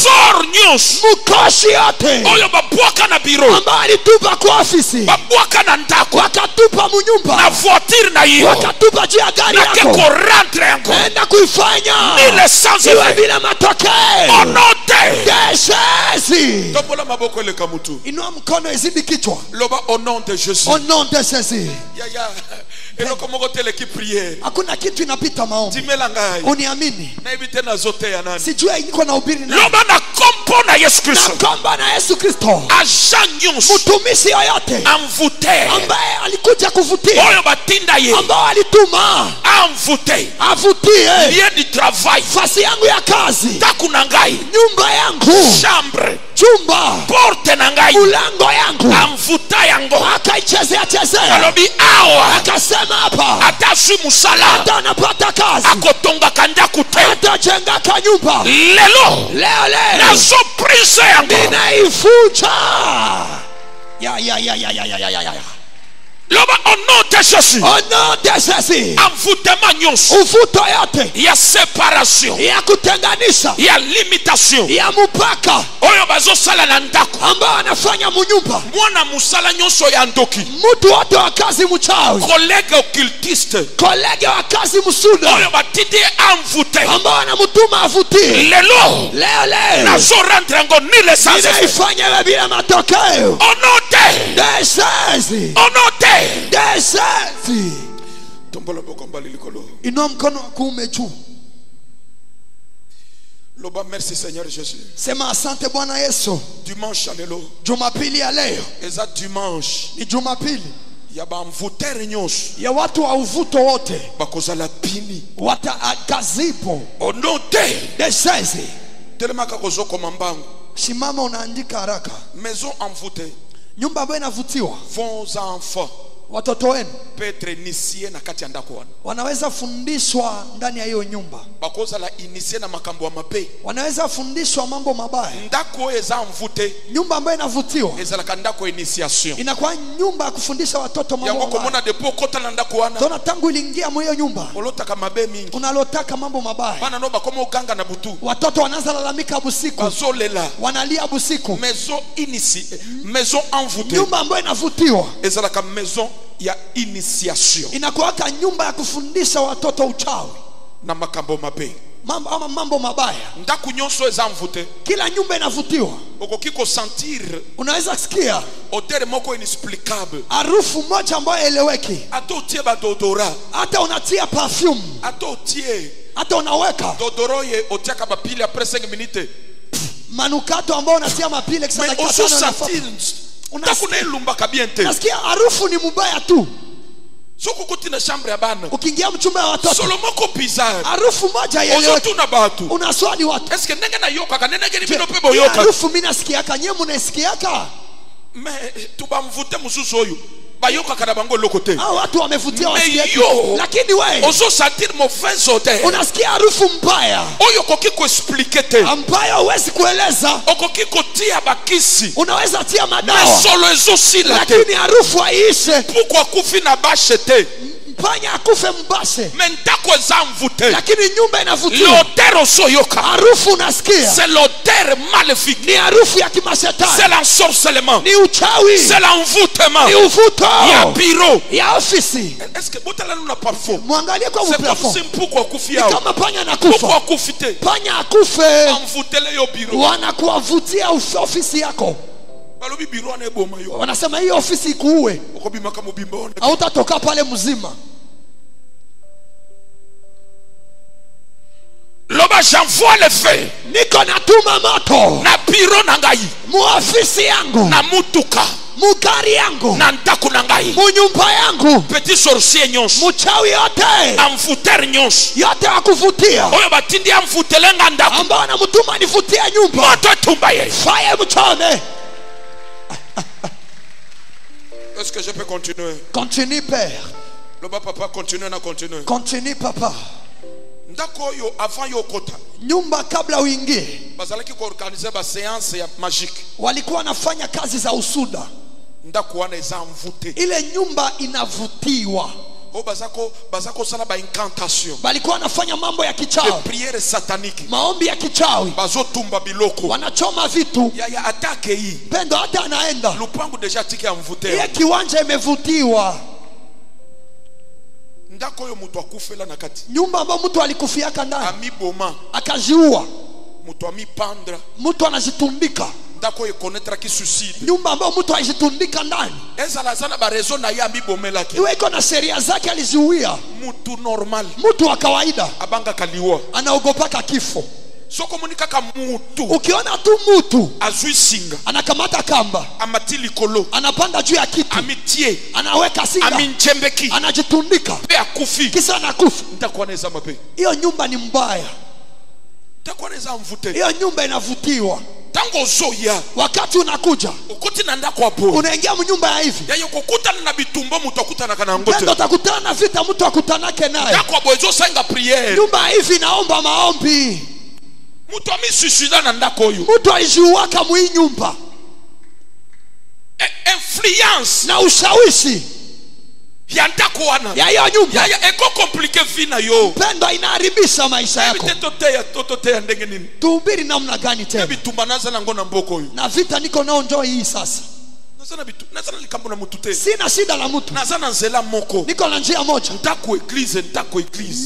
Sor news. Mkoshi yote. Oyo babwaka na biro. Ambao alitupa kwa ofisi. Babwaka na ndako. Wakatupa munyumba. Na voiture na hiyo. Wakatupa juu ya gari yako. Na ke radra ngo. Enda kuifanya. Ni le sans iwe bila matokeo. Onote. Jésus. Tombola maboko le kamutu. Inua mkono izidi kichwa. Loba au nom de Jésus. Au nom de Jésus. Ya. Elo komo tele ki prière. Hakuna kitu inapita maombi. Timela ngai. Uniamini. Na ibite na zote ya nani. Sijui niko na ubiri nani. Loba na kompo na Yesu Kristo. Na komba na Yesu Kristo. Ajanyons. Mtumishi yoyote. Amvute. Ambaye alikuja kuvutia. Oyo batinda ye. Ambao alituma. Amvute. Avutie. Lieu du travail. Fasi yangu ya kazi. Takuna ngai. Nyumba yangu. Chambre. Chumba. Porte na ngai. Mulango yangu. Amvuta yango. Akaichezea. Alobi awa. Akasema hapa. Atashi musala. Hata anapata kazi. Akotonga kanda kute. Atajenga kanyumba. Lelo. Na surprise yango. Ninaifucha. Ya. Loba au nom de Jésus. Au nom de Jésus. Envoûtement nyonso. Uvuto yote. Ya séparation. Ya kutenganisha. Ya limitation. Ya mupaka. Oyo bazo sala na ndako. Ambao anafanya munyumba. Mwana musala nyonso ya ndoki. Mtu wote wa kazi mchawi. Collègue occultiste. Collègue wa kazi musuda. Oyo batidi envoûté. Ambao anamtuma avutie. Lelo. Leo. Na zo rentre ngo ni le sens. Inaifanya bila matokeo. Au nom de Jésus. Au nom de Jésus. Tombola bokomba lilikolo. Inua mkono wa kuume juu. Loba merci Seigneur Jésus. Sema asante Bwana Yesu. Dimanche lelo. Jumapili ya leo. Eza dimanche. Ni Jumapili. Ya ba mvutere nyonso. Ya watu wa uvuto wote. Bakozala pini. Watagazipo. Au nom de Jésus. Telema kakozo komambangu. Simama unaandika haraka. Maison envoûtée. Nyumba ambayo inavutiwa. Vos enfants. Watoto wenu peut être initié na kati ya ndako wana. Wanaweza fundishwa ndani ya hiyo nyumba. Bakoza la initié na makambo ya mape. Wanaweza fundishwa mambo mabaya. Ndako eza mvute. Nyumba ambayo inavutiwa. Ezala kandako initiation. Inakuwa nyumba ya kufundisha watoto mambo mabaya. Yango komona depo kota na ndako wana. Tona tangu iliingia mwa hiyo nyumba. Olotaka mabe mingi. Unalotaka mambo mabaya. Bana no bakoma uganga na butu. Watoto wanaanza lalamika busiku. Bazolela. Wanalia busiku. Maison initiée. Maison envoûtée. Nyumba ambayo inavutiwa. Ezala ka maison ya initiation. Inakuwa nyumba ya kufundisha watoto uchawi na makambo mabe. Mambo mabaya. Ndaku nyonso eza mvute. Kila nyumba inavutiwa. Okoki ko sentir. Unaweza sikia odeur moko inexplicable. Harufu moja ambayo eleweki. Hata utie ba dodora. Hata unatia perfume. Hata utie. Hata unaweka. Dodoro ye otiaka ba pile après 5 minutes. Manukato ambao unatia mapile kisha dakika 5 Nasikia harufu ni mbaya tu. Soko kuti na chambre ya bana. Ukiingia mchumba wa watoto. Solomon ko bizarre. Harufu moja yeye. Ozo na batu. Unaswali watu. Est-ce que nenge na yoka kanene ngeni bino pebo yoka. Harufu mimi nasikia kanye mnasikiaka. Mais tuba mvute mususu oyo. Bayoka kana bango lokote. Hao watu wamevutia wasikia. Lakini wewe ozo sentir mauvaise odeur. Unasikia harufu mbaya. Oyo koki ko expliquer te. Mbaya huwezi kueleza. Okoki ko tia bakisi. Unaweza tia madawa. Mais solo ezo sila te. Lakini harufu haishe. Pourquoi kufi na bashe te? Panya akufe mbashe. Mentako eza mvute. Lakini nyumba inavutia. L'odeur osoyoka. Harufu unasikia. C'est l'odeur maléfique. Ni harufu ya kimashetani. C'est l'ensorcellement. Ni uchawi. C'est l'envoûtement. Ni uvuto. Ya bureau. Ya ofisi. Est-ce que botala na parfum? Muangalie kwa plafond. C'est pourquoi kufia. Kama panya nakufa. Pourquoi kufite? Panya akufe. Envoûtele yo bureau. Wanakuwavutia ofisi yako. Balobi bureau na eboma yo. Wanasema hiyo ofisi ikuue. Ukobima kama bimba ona. Hautatoka pale mzima. Loba j'envoie le feu. Niko natuma moto. Na bureau na ngai. Mu ofisi yangu. Na mutuka. Mugari yangu. Na ndaku na ngai. Mu nyumba yangu. Petit sorcier nyonso. Muchawi yote. Amvuter nyonso. Yote akuvutia. Oyo batindi amvutelenga ndaku. Ambao anamtuma nivutia nyumba. Moto tumba ye. Fire mchome. Est-ce que je peux continuer? Continue père. Loba papa continue na continue. Continue papa. Ndako yo avant yo kota. Nyumba kabla uingie. Bazalaki ko organiser ba séance ya magique. Walikuwa wanafanya kazi za usuda. Ndako wana eza mvute. Ile nyumba inavutiwa. O bazako sala ba incantation. Balikuwa wanafanya mambo ya kichawi. Prière satanique. Maombi ya kichawi. Bazotumba biloko. Wanachoma vitu. Ya attaque hii. Pendo hata anaenda. Lupangu deja tiki ya mvute. Ile kiwanja imevutiwa. Ndako yo mtu akufela na kati. Nyumba ambayo mtu alikufiaka ndani. Amiboma. Akajiua. mtu anajitundika. Ndako yekonetra ki suicide. Nyumba ambayo mtu anajitundika ndani. Ezala sana ba raison na yambi bomelaki. Iwe iko na sheria zake aliziuia. Mtu normal. Mtu wa kawaida. Abanga kaliwa. Anaogopaka kifo. Soko monika ka mutu. Ukiona tu mtu azui singa. Anakamata kamba. Amatili kolo. Anapanda juu ya kitu. Amitie. Anaweka singa. Aminchembeki. Anajitundika. Pe akufi. Kisa anakufa. Nitakuwa neza mape. Hiyo nyumba ni mbaya. Nitakuwa neza mvute. Hiyo nyumba inavutiwa. Tango zoya. Wakati unakuja. Ukuti na ndako hapo. Unaingia mnyumba ya hivi. Yayo kukutana na bitumbo mtu akutana kana ngote. Ndio utakutana na vita mtu akutanake naye. Ndako hapo ezo senga priere. Nyumba hivi naomba maombi. Mtu amisuicida na ndako huyu. Mtu alijiuaka mwi nyumba. Influence na ushawishi ya ndako wana. Ya hiyo nyumba. Ya eko komplike vina yo. Pendo inaharibisha maisha yako. Tototea ndenge nini? Tuhubiri namna gani tena? Bitumanaza na ngona mboko huyu. Na vita niko nao njoo hii sasa. Nazana likambo na mtu te. Sina shida la mtu. Nazana nzela moko. Niko na njia moja. Ntako eglise.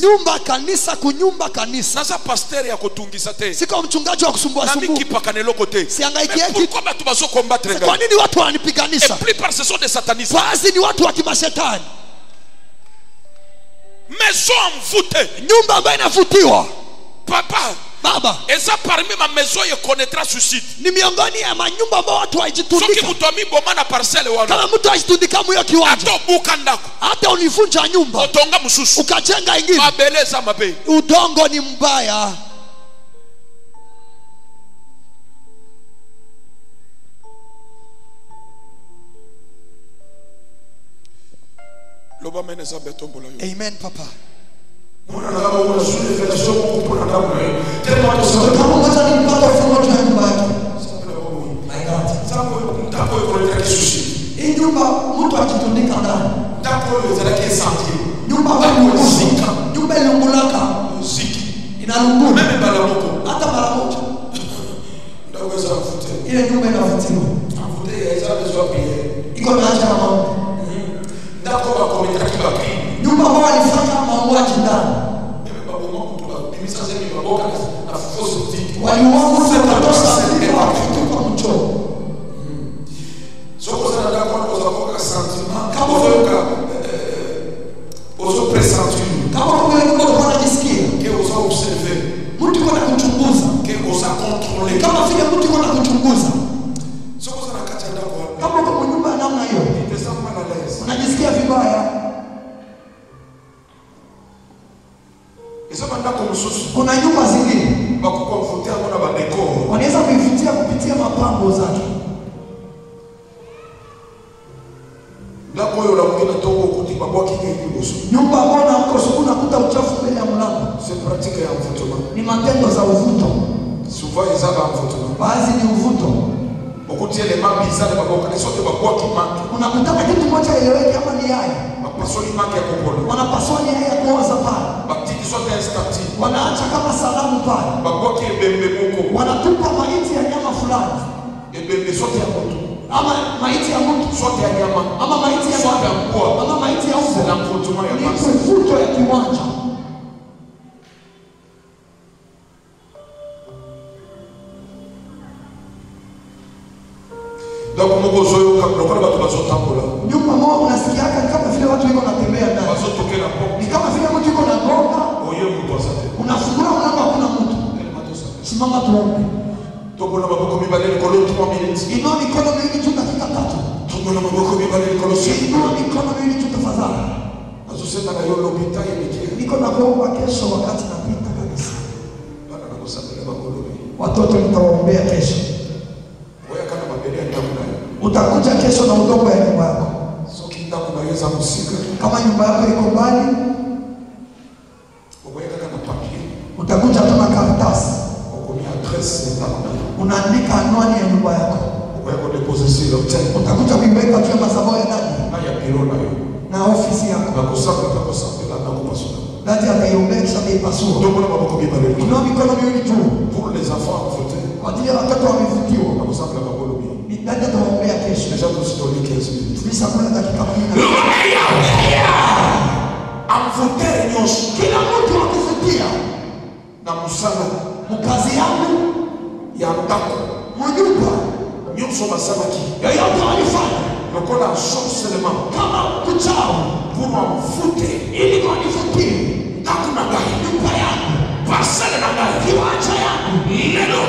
Nyumba kanisa kunyumba kanisa. Naza pasteur ya kotungisa te. Siko mchungaji wa kusumbua sumbua. Na miki pakaneloko te. Sihangaiki kitu. Pourquoi batu bazo combattre nga? Kwa nini watu wanipiganisha? Et plus par ce sont des satanistes. Basi ni watu wa kimashetani. Maison envoûtée. Nyumba ambayo inavutiwa. Papa. Baba. Eza parmi ma maison ye connaîtra suicide. Ni miongoni ya manyumba ambao watu wajitundika. Soki mtu amiboma na parcelle wana. Kama mtu ajitundika mwa kiwanja. Ato buka ndako. Hata univunja nyumba. Otonga mususu. Ukajenga ingine. Mabeleza mabe. Udongo ni mbaya. Amen, Papa. Nyumba ambao walifanya mauaji ndani. Waliuawa kutoka sisi kwa kutoka mchoro. Soko sana ndako kwa sentiment. Kama ozo pressentir. Kama kwa unajisikia. Que ozo observer. Mtu kuna kuchunguza. Que ozo contrôler. Kama vile mtu kuna kuchunguza. Soko sana kati ndako. Kama kwa nyumba namna hiyo. Unajisikia vibaya. Kuna nyumba zingine wanaweza kuivutia kupitia mapambo zake. Nyumba ambayo unaamka usiku unakuta uchafu mbele ya mlango. Ni matendo za uvuto. Baadhi ni uvuto. Unakutana kitu moja eleweke ama ni yai. Wanapaswa ni yai ya kuoza pale. Wanaacha kama salamu pale. Wanatupa maiti ya nyama fulani. Ama maiti ya mtu. Ama maiti ya mbwa. Ama maiti ya mbwa. Ni kuvuto ya kiwanja. Nyumba moja unasikia kama vile watu wiko wanatembea ndani. Ni kama vile mtu yuko na ngoma. Unafungua mlango hakuna mtu. Simama tuombe. Inua mikono miwili juu dakika 3. Inua mikono miwili juu tafadhali. Niko na kuomba kesho wakati napita kanisa. Watoto nitawaombea kesho. Utakuja kesho na udongo ya nyumba yako. Kama nyumba yako iko mbali, utakuja tuna karatasi. Unaandika anwani ya nyumba yako. Utakuja kuiweka juu ya madhabahu ya ndani. Na ofisi yako. Dada ataiombea kisha ataipasua. Inua mikono miwili juu. Kwa ajili ya watoto wamevutiwa. Dada ataombea kesho. Tulishakuwa dakika 10. Amvutere nyosho. Kila mtu akivutia. Na musala. Mkazi yangu. ya ndako manyumba nyonso basalaki yoyote walifanya lokola sorcellement kama kuchao pour m'envoûter ili wanifutie ndako na ngai nyumba yangu parcelle na ngai kiwanja yangu lelo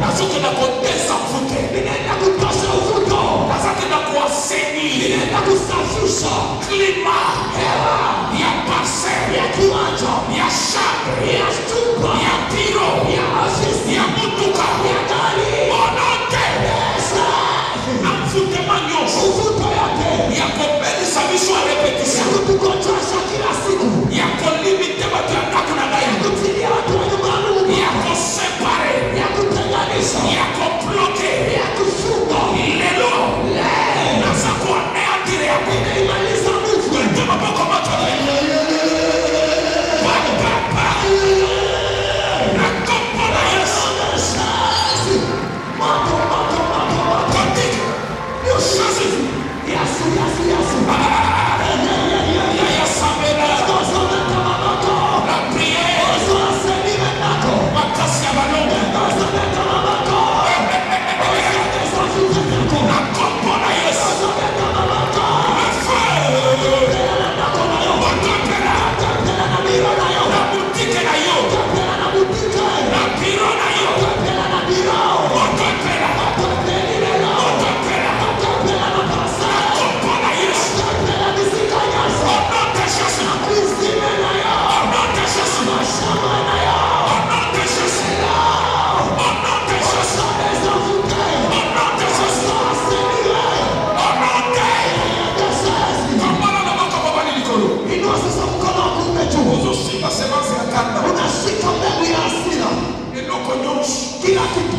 nazokenda kotesa mvute ninaenda kutosha uvuto nazakenda kuwaseni ninaenda kusafisha klima hewa ya parcelle ya kiwanja ya chambre ya chumba ya biro ya ofisi ya mutuka ya gari onote na mvutema nyonso uvuto yote ya kopelisa biso ya ya repetition kutukochosha kila siku ya kolimite bato ya ndako na ngai ya kutilia watu wa nyumbani ya kosepare ya kutenganisha ya koploke ya kufunga lelo naza kuaneatire yako inaimaliza mtu wete maboko moto papa na kopo na yesu kotike yoshasi ya sabela la priere makasi ya balongo na kopo na yesu na butike na yo na biro na yo otopela kopo na yesu onote yesu onote yesu onote yesu onote yesu onote yesu onote komana na moko babali likolo inua sasa mkono wako juu ozosimba semence ya kanda unashika mbegu ya hasira eloko nyonso kila kitu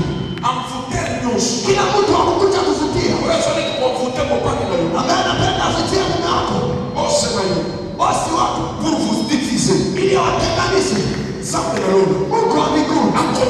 amvutere nyonso kila mtu akukuja kuvutia oyo azalaki koamvute mopaki na yo ambaye anapenda avutie mume wako osema yo bosi wako pour vous diviser ili watenganishe nzambe na lolo Mungu wa mbinguni ako